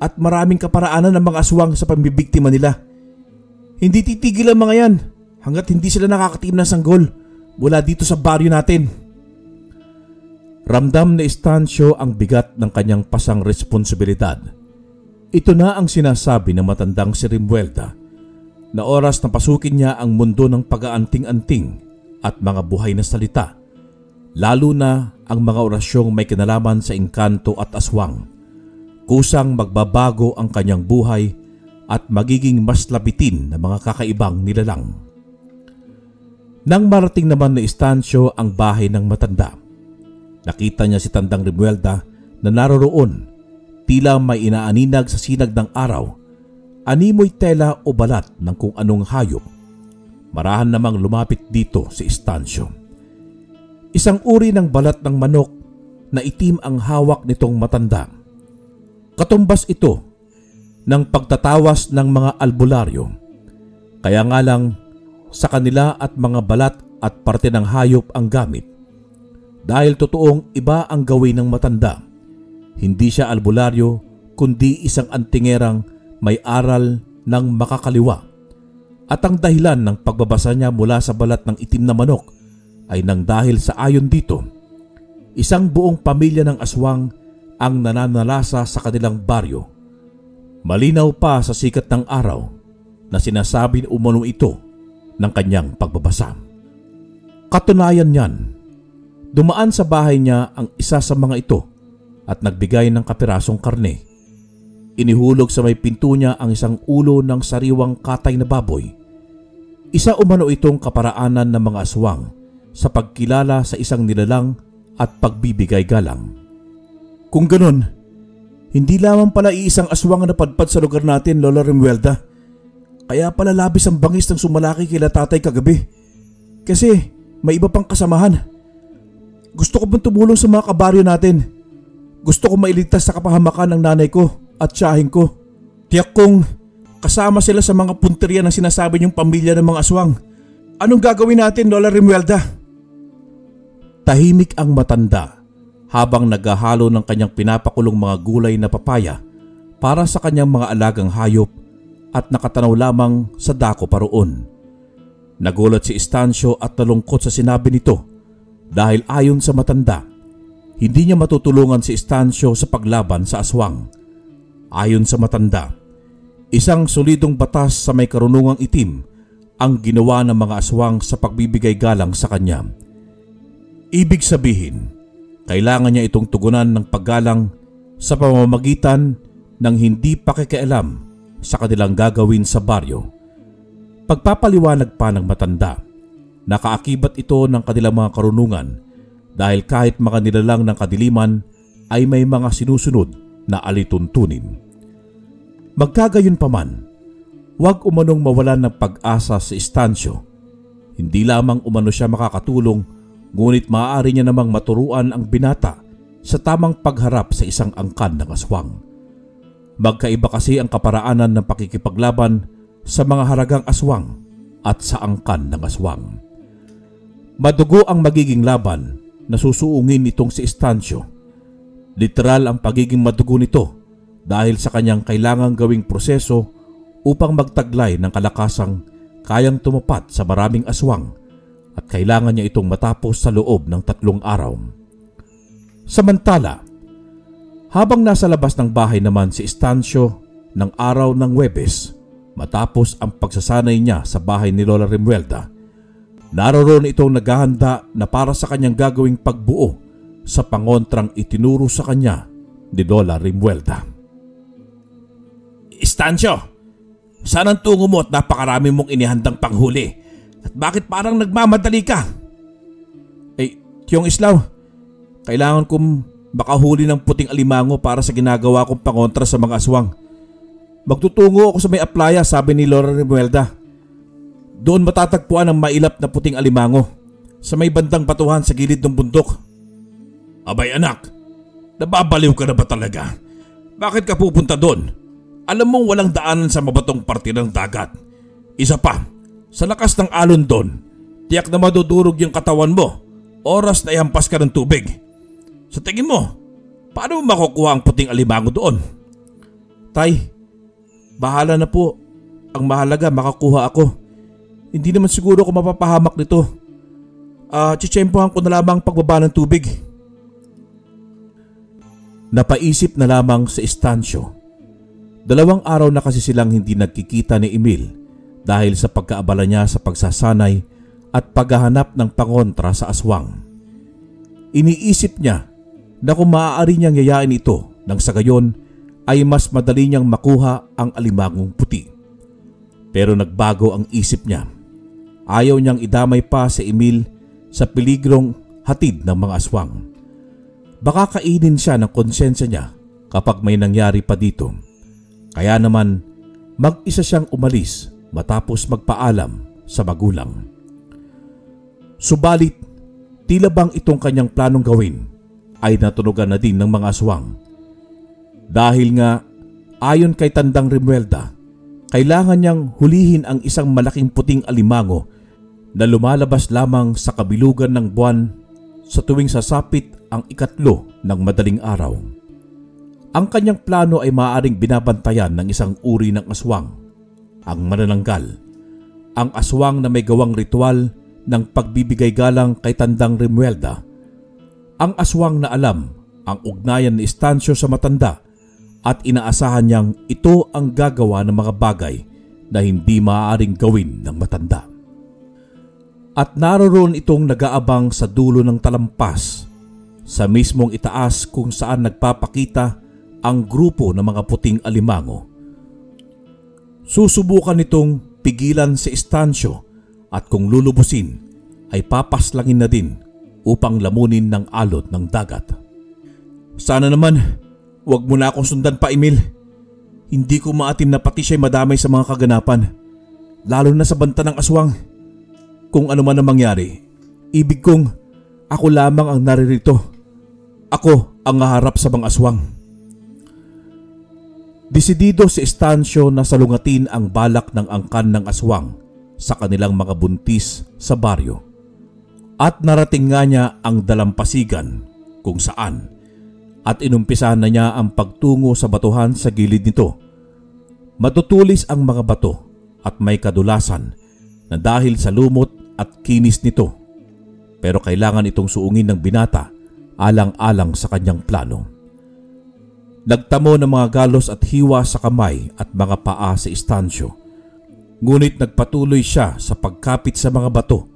at maraming kaparaanan ng mga aswang sa pambibiktima nila. Hindi titigil ang mga yan hanggat hindi sila nakakatim ng sanggol mula dito sa baryo natin. Ramdam ni Estacio ang bigat ng kanyang pasang responsibilidad. Ito na ang sinasabi ng matandang si Rimuelda na oras na pasukin niya ang mundo ng pag-aanting-anting at mga buhay na salita, lalo na ang mga orasyong may kinalaman sa engkanto at aswang. Kusang magbabago ang kanyang buhay at magiging mas labitin na mga kakaibang nilalang. Nang marating naman na Estacio ang bahay ng matanda, nakita niya si Tandang Rimuelda na naroroon, tila may inaaninag sa sinag ng araw, animoy tela o balat ng kung anong hayop. Marahan namang lumapit dito si Estacio. Isang uri ng balat ng manok na itim ang hawak nitong matanda. Katumbas ito ng pagtatawas ng mga albularyo. Kaya nga lang sa kanila at mga balat at parte ng hayop ang gamit. Dahil totoong iba ang gawin ng matanda. Hindi siya albularyo kundi isang antingerang may aral ng makakaliwa. At ang dahilan ng pagbabasa niya mula sa balat ng itim na manok ay nang dahil sa ayon dito, isang buong pamilya ng aswang ang nananalasa sa kanilang baryo. Malinaw pa sa sikat ng araw na sinasabi umano ito ng kanyang pagbabasa. Katunayan niyan, dumaan sa bahay niya ang isa sa mga ito at nagbigay ng kapirasong karne. Inihulog sa may pinto niya ang isang ulo ng sariwang katay na baboy. Isa umano itong kaparaanan ng mga aswang sa pagkilala sa isang nilalang at pagbibigay galang. Kung ganon, hindi lamang pala iisang aswang ang napadpad sa lugar natin, Lola Rimuelda. Kaya pala labis ang bangis ng sumalaki kila tatay kagabi. Kasi may iba pang kasamahan. Gusto ko bang tumulong sa mga kabaryo natin? Gusto ko mailigtas sa kapahamakan ng nanay ko at tiyahing ko. Tiyak kong kasama sila sa mga punteriya ng sinasabi niyong pamilya ng mga aswang. Anong gagawin natin, Lola Rimuelda? Tahimik ang matanda habang naghahalo ng kanyang pinapakulong mga gulay na papaya para sa kanyang mga alagang hayop at nakatanaw lamang sa dako paroon. Nagulat si Estacio at nalungkot sa sinabi nito dahil ayon sa matanda, hindi niya matutulungan si Estacio sa paglaban sa aswang. Ayon sa matanda, isang solidong batas sa may karunungang itim ang ginawa ng mga aswang sa pagbibigay galang sa kanya. Ibig sabihin, kailangan niya itong tugunan ng paggalang sa pamamagitan ng hindi pakikialam sa kanilang gagawin sa baryo. Pagpapaliwanag pa ng matanda, nakaakibat ito ng kanilang mga karunungan dahil kahit mga nilalang ng kadiliman ay may mga sinusunod na alituntunin. Magkagayon pa man, huwag umanong mawalan ng pag-asa sa Estacio. Hindi lamang umano siya makakatulong, ngunit maaari niya namang maturuan ang binata sa tamang pagharap sa isang angkan ng aswang. Magkaiba kasi ang kaparaanan ng pakikipaglaban sa mga haragang aswang at sa angkan ng aswang. Madugo ang magiging laban na susuungin nitong si Estacio. Literal ang pagiging madugo nito dahil sa kanyang kailangang gawing proseso upang magtaglay ng kalakasang kayang tumapat sa maraming aswang at kailangan niya itong matapos sa loob ng 3 araw. Samantala, habang nasa labas ng bahay naman si Estacio ng araw ng Huwebes, matapos ang pagsasanay niya sa bahay ni Lola Rimuelda, naroon itong naghahanda na para sa kanyang gagawing pagbuo sa pangontrang itinuro sa kanya ni Lola Rimuelda. Estacio, saan ang tungo mo at napakarami mong inihandang panghuli? At bakit parang nagmamadali ka? Tiyong Islaw, kailangan kong makahuli ng puting alimango para sa ginagawa kong pangontra sa mga aswang. Magtutungo ako sa may aplaya, sabi ni Lola Rimuelda. Doon matatagpuan ang mailap na puting alimango sa may bandang batuhan sa gilid ng bundok. Abay anak, nababaliw ka na ba talaga? Bakit ka pupunta doon? Alam mong walang daanan sa mabatong parte ng dagat. Isa pa, sa lakas ng alon doon, tiyak na madudurog yung katawan mo oras na ihampas ka ng tubig. Sa tingin mo, paano mo makukuha ang puting alimango doon? Tay, bahala na po. Ang mahalaga makakuha ako. Hindi naman siguro ako mapapahamak nito. Tsitsempohan ko na lamang pagbaba ng tubig. Napaisip na lamang sa Estacio. 2 araw na kasi silang hindi nagkikita ni Emil dahil sa pagkaabala niya sa pagsasanay at paghahanap ng pangontra sa aswang. Iniisip niya na kung maaari niyang yayain ito nang sa gayon ay mas madali niyang makuha ang alimangong puti. Pero nagbago ang isip niya. Ayaw niyang idamay pa si Emil sa peligrong hatid ng mga aswang. Baka kainin siya ng konsensya niya kapag may nangyari pa dito. Kaya naman mag-isa siyang umalis matapos magpaalam sa magulang. Subalit tila bang itong kanyang planong gawin ay natunugan na din ng mga aswang. Dahil nga ayon kay Tandang Remuelda, kailangan niyang hulihin ang isang malaking puting alimango na lumalabas lamang sa kabilugan ng buwan sa tuwing sasapit ang 3 ng madaling araw. Ang kanyang plano ay maaaring binabantayan ng isang uri ng aswang, ang manananggal, ang aswang na may gawang ritual ng pagbibigay galang kay Tandang Remuelda, ang aswang na alam ang ugnayan ni Estacio sa matanda at inaasahan niyang ito ang gagawa ng mga bagay na hindi maaaring gawin ng matanda. At naroon itong nag-aabang sa dulo ng talampas, sa mismong itaas kung saan nagpapakita ang grupo ng mga puting alimango. Susubukan nitong pigilan si Estacio at kung lulubusin ay papaslangin na din upang lamunin ng alot ng dagat. Sana naman wag mo na akong sundan pa, Emil. Hindi ko maatim na pati siya'y madamay sa mga kaganapan, lalo na sa banta ng aswang. Kung ano man ang mangyari, ibig kong ako lamang ang naririto. Ako ang haharap sa mga aswang. Desidido si Estacio na salungatin ang balak ng angkan ng aswang sa kanilang mga buntis sa baryo. At narating nga niya ang dalampasigan kung saan at inumpisahan na niya ang pagtungo sa batuhan sa gilid nito. Matutulis ang mga bato at may kadulasan na dahil sa lumot at kinis nito, pero kailangan itong suungin ng binata alang-alang sa kanyang plano. Nagtamo ng mga galos at hiwa sa kamay at mga paa si Estacio, ngunit nagpatuloy siya sa pagkapit sa mga bato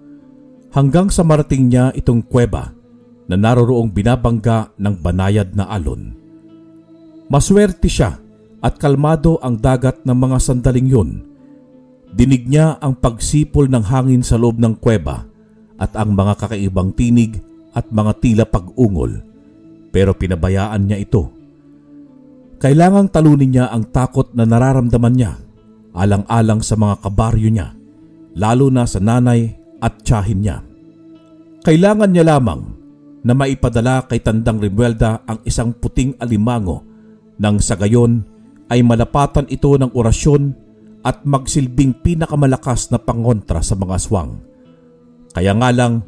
hanggang sa marating niya itong kuweba na naroroong binabangga ng banayad na alon. Maswerte siya at kalmado ang dagat ng mga sandaling yun. Dinig niya ang pagsipol ng hangin sa loob ng kuweba at ang mga kakaibang tinig at mga tila pag-ungol, pero pinabayaan niya ito. Kailangang talunin niya ang takot na nararamdaman niya alang-alang sa mga kabaryo niya, lalo na sa nanay at tiyahin niya. Kailangan niya lamang na maipadala kay Tandang Remuelda ang isang puting alimango nang sa gayon ay malapatan ito ng orasyon at magsilbing pinakamalakas na pangontra sa mga aswang. Kaya nga lang,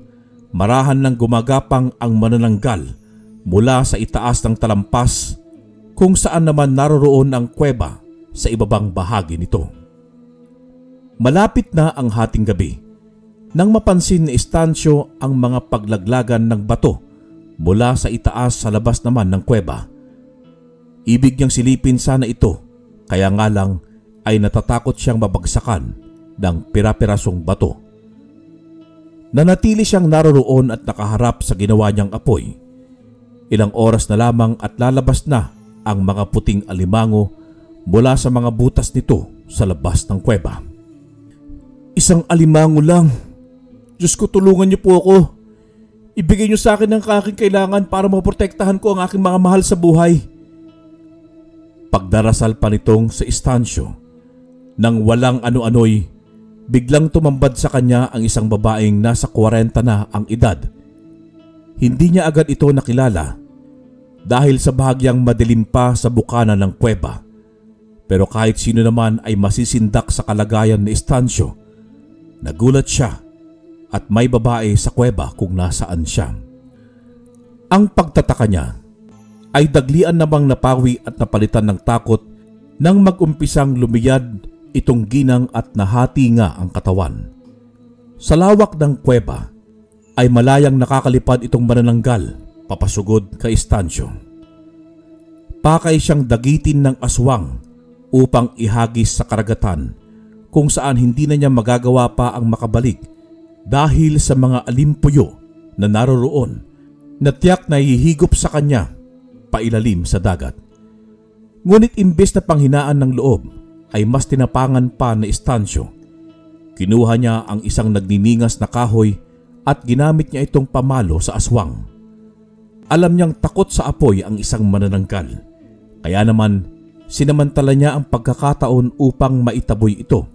marahan ng gumagapang ang manananggal mula sa itaas ng talampas kung saan naman naroroon ang kuweba sa ibabang bahagi nito. Malapit na ang hating gabi nang mapansin ni Estacio ang mga paglaglagan ng bato mula sa itaas sa labas naman ng kuweba. Ibig niyang silipin sana ito, kaya nga lang ay natatakot siyang mabagsakan ng pira-pirasong bato. Nanatili siyang naroroon at nakaharap sa ginawa niyang apoy. Ilang oras na lamang at lalabas na ang mga puting alimango mula sa mga butas nito sa labas ng kuweba. Isang alimango lang. Diyos ko, tulungan niyo po ako. Ibigay niyo sa akin ang aking kailangan para maprotektahan ko ang aking mga mahal sa buhay. Pagdarasal pa nitong sa Estacio, nang walang ano-ano'y biglang tumambad sa kanya ang isang babaeng nasa 40 na ang edad. Hindi niya agad ito nakilala dahil sa bahagyang madilim pa sa bukana ng kuweba. Pero kahit sino naman ay masisindak sa kalagayan ni Estacio. Nagulat siya at may babae sa kuweba kung nasaan siya. Ang pagtataka niya ay daglian namang napawi at napalitan ng takot nang mag-umpisang lumiyad itong ginang at nahati nga ang katawan. Sa lawak ng kuweba ay malayang nakakalipad itong manananggal papasugod kay Estacio. Pakay siyang dagitin ng aswang upang ihagis sa karagatan kung saan hindi na niya magagawa pa ang makabalik dahil sa mga alimpuyo na naroroon na tiyak na hihigop sa kanya pailalim sa dagat. Ngunit imbes na panghinaan ng loob ay mas tinapangan pa na Estacio. Kinuha niya ang isang nagniningas na kahoy at ginamit niya itong pamalo sa aswang. Alam niyang takot sa apoy ang isang manananggal, kaya naman sinamantala niya ang pagkakataon upang maitaboy ito.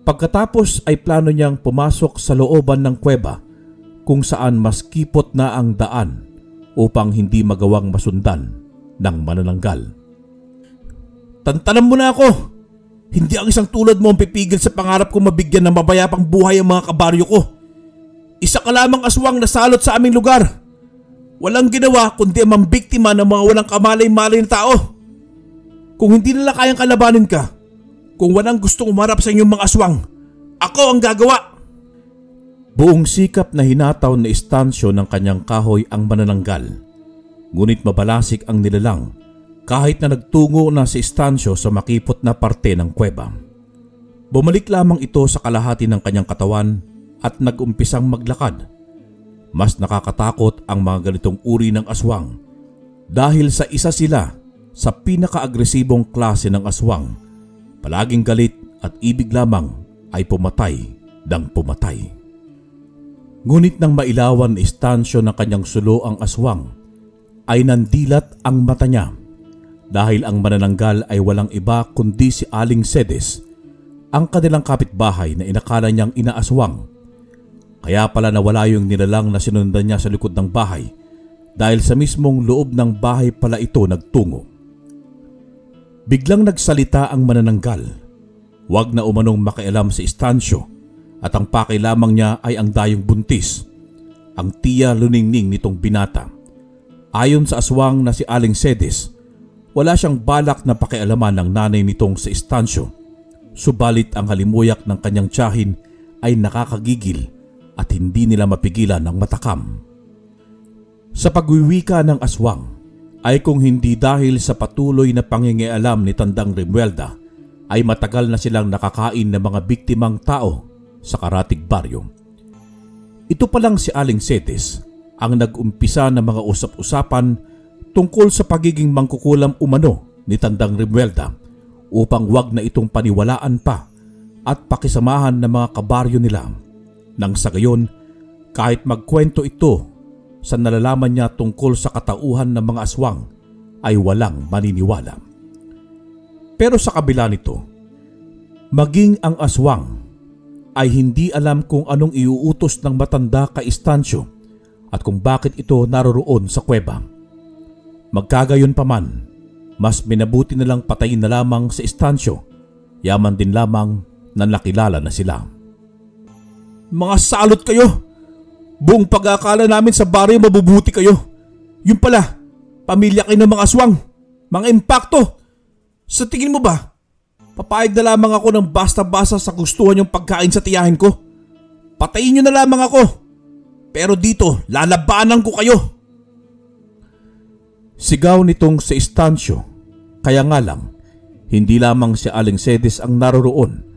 Pagkatapos ay plano niyang pumasok sa looban ng kuweba kung saan mas kipot na ang daan upang hindi magawang masundan ng manananggal. Tantanan mo na ako! Hindi ang isang tulad mo ang pipigil sa pangarap kong mabigyan ng mabayapang buhay ang mga kabaryo ko. Isa ka lamang aswang na salot sa aming lugar. Walang ginawa kundi ang mambiktima ng mga walang kamalay-malay na tao. Kung hindi nila kayang kalabanin ka, kung walang gustong umarap sa inyong mga aswang, ako ang gagawa. Buong sikap na hinataw na Estacio ng kanyang kahoy ang manananggal. Ngunit mabalasik ang nilalang kahit na nagtungo na si Estacio sa makipot na parte ng kuweba. Bumalik lamang ito sa kalahati ng kanyang katawan at nag-umpisang maglakad. Mas nakakatakot ang mga ganitong uri ng aswang dahil sa isa sila sa pinaka-agresibong klase ng aswang. Palaging galit at ibig lamang ay pumatay ng pumatay. Ngunit nang mailawan ni Estacio ng kanyang sulo ang aswang, ay nandilat ang mata niya dahil ang manananggal ay walang iba kundi si Aling Cedes, ang kanilang kapitbahay na inakala niyang inaaswang. Kaya pala nawala yung nilalang na sinundan niya sa likod ng bahay dahil sa mismong loob ng bahay pala ito nagtungo. Biglang nagsalita ang manananggal. Huwag na umanong makialam si Estacio at ang pakay lamang niya ay ang dayong buntis, ang tiya luningning nitong binata. Ayon sa aswang na si Aling Cedes, wala siyang balak na pakialaman ng nanay nitong si Estacio. Subalit ang halimuyak ng kanyang tiyahin ay nakakagigil at hindi nila mapigilan ng matakam. Sa pagwiwika ng aswang ay kung hindi dahil sa patuloy na pangingialam ni Tandang Remuelda ay matagal na silang nakakain ng mga biktimang tao sa karatig baryo. Ito palang si Aling Cedes ang nag-umpisa ng mga usap-usapan tungkol sa pagiging mangkukulam umano ni Tandang Remuelda upang wag na itong paniwalaan pa at pakisamahan ng mga kabaryo nila. Nang sa gayon, kahit magkwento ito sa nalalaman niya tungkol sa katauhan ng mga aswang, ay walang maniniwala. Pero sa kabila nito, maging ang aswang ay hindi alam kung anong iuutos ng matanda kay Estacio at kung bakit ito naroroon sa kuweba. Magkagayon pa man, mas minabuti nilang patayin na lamang si Estacio, yaman din lamang na nakilala na sila. Mga salot kayo! Buong pag-aakala namin sa baryo mabubuti kayo. Yung pala, pamilya kayo ng mga aswang, mga impakto. Sa tingin mo ba, papayag na lamang ako ng basta-basta sa gustuhan yung pagkain sa tiyahin ko? Patayin nyo na lamang ako. Pero dito, lalabanan ko kayo. Sigaw nitong si Estacio, kaya nga lang, hindi lamang si Aling Cedes ang naroroon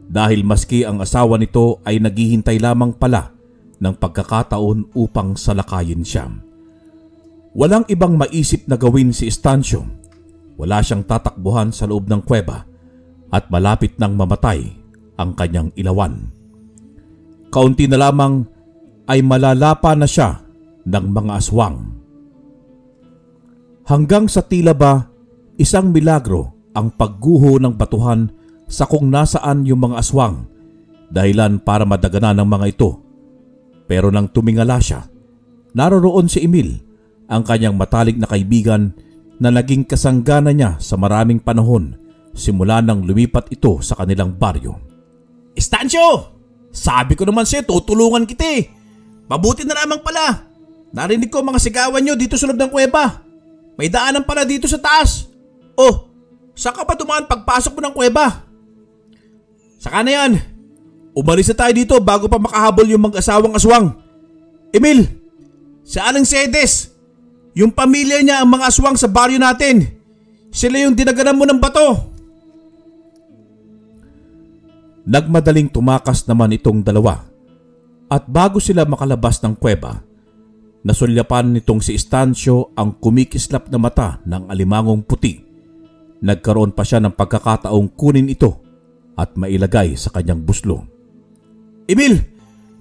dahil maski ang asawa nito ay naghihintay lamang pala ng pagkakataon upang salakayin siya. Walang ibang maisip na gawin si Estacio. Wala siyang tatakbuhan sa loob ng kuweba at malapit nang mamatay ang kanyang ilawan. Kaunti na lamang ay malalapa na siya ng mga aswang. Hanggang sa tila ba isang milagro ang pagguho ng batuhan sa kung nasaan yung mga aswang, dahilan para madaganan ng mga ito. Pero nang tumingala siya, naroroon si Emil, ang kanyang matalik na kaibigan na naging kasanggana niya sa maraming panahon simula nang lumipat ito sa kanilang baryo. Estacio! Sabi ko naman sa'yo, tutulungan kita eh. Mabuti na lamang pala. Narinig ko mga sigawan nyo dito sa loob ng kuweba. May daanan pala dito sa taas. Oh, saan ka pa dumaan pagpasok mo ng kuweba? Saka na yan. Umalis na tayo dito bago pa makahabol yung mag-asawang aswang. Emil, si Aling Cedes, yung pamilya niya ang mga aswang sa baryo natin. Sila yung dinaganan mo ng bato. Nagmadaling tumakas naman itong dalawa at bago sila makalabas ng kuweba, nasulyapan nitong si Estancio ang kumikislap na mata ng alimangong puti. Nagkaroon pa siya ng pagkakataong kunin ito at mailagay sa kanyang buslo. Emil,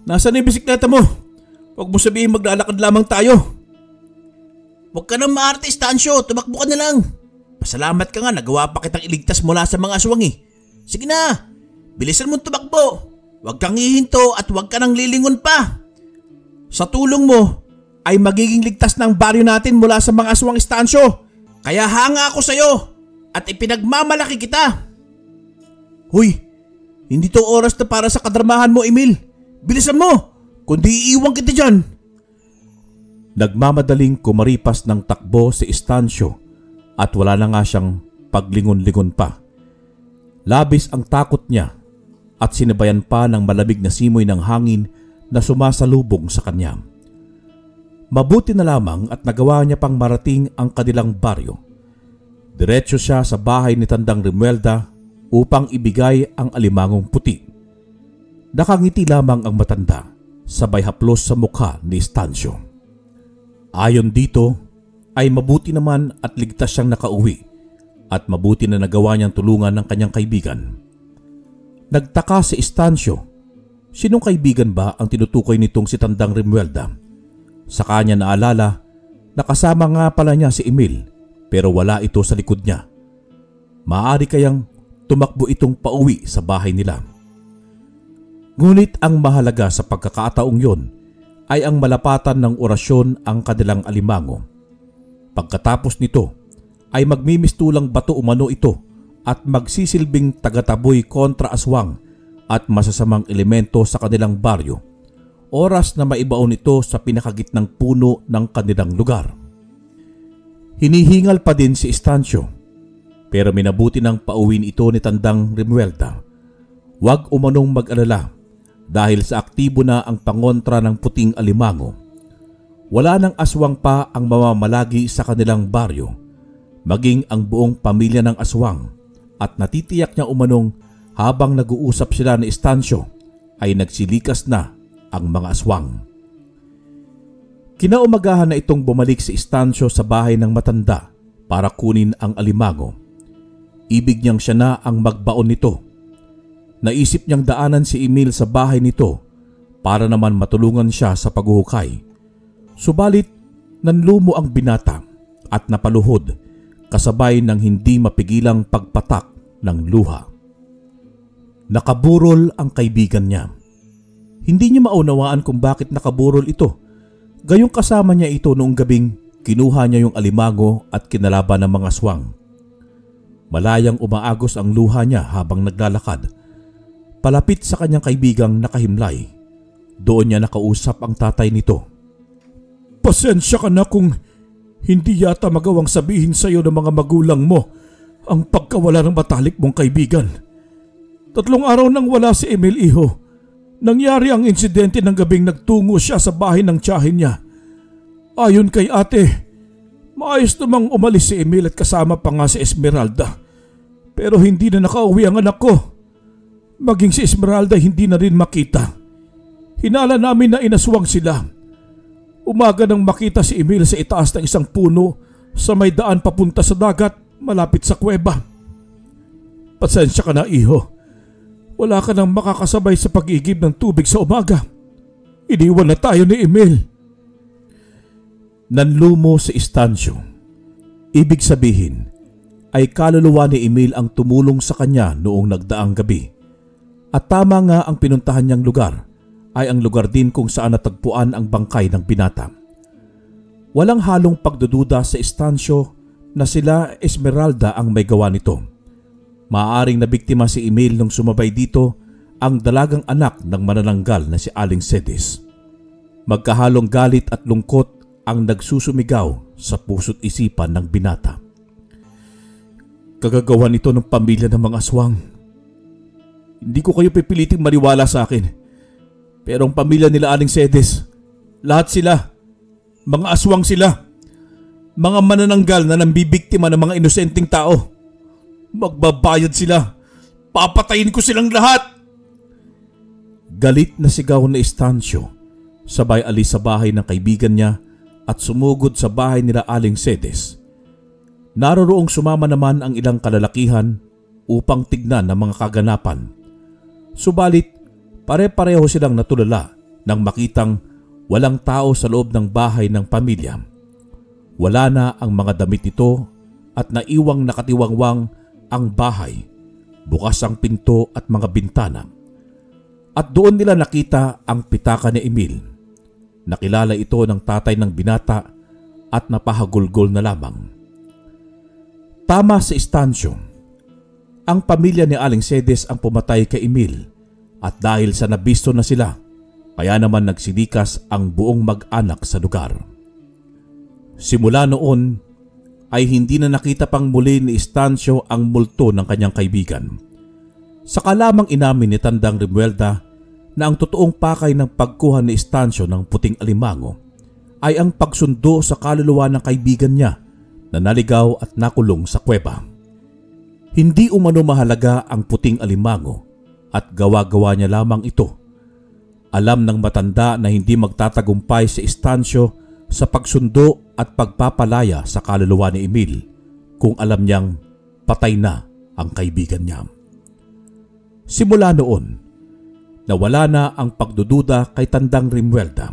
nasaan na yung bisikleta mo? Huwag mo sabihin maglalakad lamang tayo. Huwag ka nang maarte, Estancio. Tumakbo ka na lang. Pasalamat ka nga, nagawa pa kitang iligtas mula sa mga aswang eh. Sige na, bilisan mong tumakbo. Huwag kang hihinto at huwag ka nang lilingon pa. Sa tulong mo ay magiging ligtas ng baryo natin mula sa mga aswang, Estancio. Kaya hanga ako sa'yo at ipinagmamalaki kita. Huy, hindi to oras na para sa kadramahan mo, Emil. Bilisan mo, kundi iiwan kita dyan. Nagmamadaling kumaripas ng takbo si Estancio at wala na nga siyang paglingon-lingon pa. Labis ang takot niya at sinabayan pa ng malamig na simoy ng hangin na sumasalubong sa kanya. Mabuti na lamang at nagawa niya pang marating ang kanilang baryo. Diretso siya sa bahay ni Tandang Remuelda upang ibigay ang alimangong puti. Nakangiti lamang ang matanda, sabay haplos sa mukha ni Estancio. Ayon dito ay mabuti naman at ligtas siyang nakauwi at mabuti na nagawa niyang tulungan ng kanyang kaibigan. Nagtaka si Estancio. Sinong kaibigan ba ang tinutukoy nitong si Tandang Remuelda? Sa kanya naalala, nakasama nga pala niya si Emil pero wala ito sa likod niya. Maaari kayang tumakbo itong pauwi sa bahay nila. Ngunit ang mahalaga sa pagkakataong yon ay ang malapatan ng orasyon ang kanilang alimango. Pagkatapos nito ay magmimistulang bato umano ito at magsisilbing tagataboy kontra aswang at masasamang elemento sa kanilang baryo. Oras na maibaon ito sa pinakagitnang puno ng kanilang lugar. Hinihingal pa din si Estancio pero minabuti ng pauwin ito ni Tandang Remuelda. Huwag umanong mag-alala dahil sa aktibo na ang pangontra ng puting alimango. Wala nang aswang pa ang mamamalagi sa kanilang baryo, maging ang buong pamilya ng aswang, at natitiyak niya umanong habang nag-uusap sila ni Estancio ay nagsilikas na ang mga aswang. Kinaumagahan na itong bumalik si Estancio sa bahay ng matanda para kunin ang alimango. Ibig niyang siya na ang magbaon nito. Naisip niyang daanan si Emil sa bahay nito para naman matulungan siya sa paghuhukay. Subalit nanlumo ang binata at napaluhod kasabay ng hindi mapigilang pagpatak ng luha. Nakaburol ang kaibigan niya. Hindi niya maunawaan kung bakit nakaburol ito. Gayong kasama niya ito noong gabing kinuha niya yung alimango at kinalaban ng mga aswang. Malayang umaagos ang luha niya habang naglalakad. Palapit sa kanyang kaibigang nakahimlay. Doon niya nakausap ang tatay nito. Pasensya ka na kung hindi yata magawang sabihin sa iyo ng mga magulang mo ang pagkawala ng matalik mong kaibigan. 3 araw nang wala si Emil, iho. Nangyari ang insidente ng gabing nagtungo siya sa bahay ng tiyahin niya. Ayon kay ate, maayos namang umalis si Emil at kasama pa nga si Esmeralda. Pero hindi na nakauwi ang anak ko. Maging si Esmeralda hindi na rin makita. Hinala namin na inaswang sila. Umaga nang makita si Emil sa itaas ng isang puno sa may daan papunta sa dagat malapit sa kuweba. Pasensya ka na, iho. Wala ka nang makakasabay sa pag-igib ng tubig sa umaga. Iniwan na tayo ni Emil. Nanlumo si Estancio. Ibig sabihin ay kaluluwa ni Emil ang tumulong sa kanya noong nagdaang gabi. At tama nga ang pinuntahan niyang lugar ay ang lugar din kung saan natagpuan ang bangkay ng binata. Walang halong pagdududa sa Estancio na sila Esmeralda ang may gawa nito. Maaaring nabiktima si Emil nung sumabay dito ang dalagang anak ng manananggal na si Aling Cedes. Magkahalong galit at lungkot ang nagsusumigaw sa puso't isipan ng binata. Kagagawa nito ng pamilya ng mga aswang. Hindi ko kayo pipiliting maniwala sa akin. Pero ang pamilya nila Aling Cedes, lahat sila, mga aswang sila. Mga manananggal na nambibiktima ng mga inosenteng tao. Magbabayad sila. Papatayin ko silang lahat. Galit na sigaw ni Estacio, sabay alis sa bahay ng kaibigan niya at sumugod sa bahay nila Aling Cedes. Naroroong sumama naman ang ilang kalalakihan upang tignan ang mga kaganapan. Subalit, pare-pareho silang natulala nang makitang walang tao sa loob ng bahay ng pamilya. Wala na ang mga damit nito at naiwang nakatiwangwang ang bahay, bukas ang pinto at mga bintana. At doon nila nakita ang pitaka ni Emil. Nakilala ito ng tatay ng binata at napahagulgol na lamang. Tama si Estacio. Ang pamilya ni Aling Cedes ang pumatay kay Emil at dahil sa nabisto na sila, kaya naman nagsilikas ang buong mag-anak sa lugar. Simula noon ay hindi na nakita pang muli ni Estacio ang multo ng kanyang kaibigan. Saka lamang inamin ni Tandang Remuelda na ang totoong pakay ng pagkuha ni Estacio ng puting alimango ay ang pagsundo sa kaluluwa ng kaibigan niya na naligaw at nakulong sa kuweba. Hindi umano mahalaga ang puting alimango at gawa-gawa niya lamang ito. Alam ng matanda na hindi magtatagumpay si Estacio sa pagsundo at pagpapalaya sa kaluluwa ni Emil kung alam niyang patay na ang kaibigan niya. Simula noon, nawala na ang pagdududa kay Tandang Remuelda.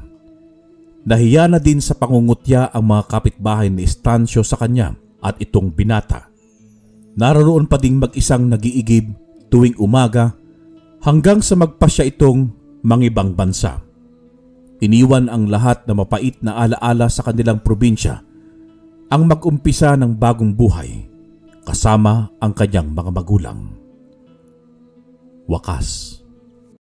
Nahiya na din sa pangungutya ang mga kapitbahay ni Estacio sa kanya at itong binata. Naroon pa ding mag-isang nag-iigib tuwing umaga hanggang sa magpasya itong mangibang bansa. Iniwan ang lahat na mapait na alaala sa kanilang probinsya ang mag-umpisa ng bagong buhay kasama ang kanyang mga magulang. Wakas.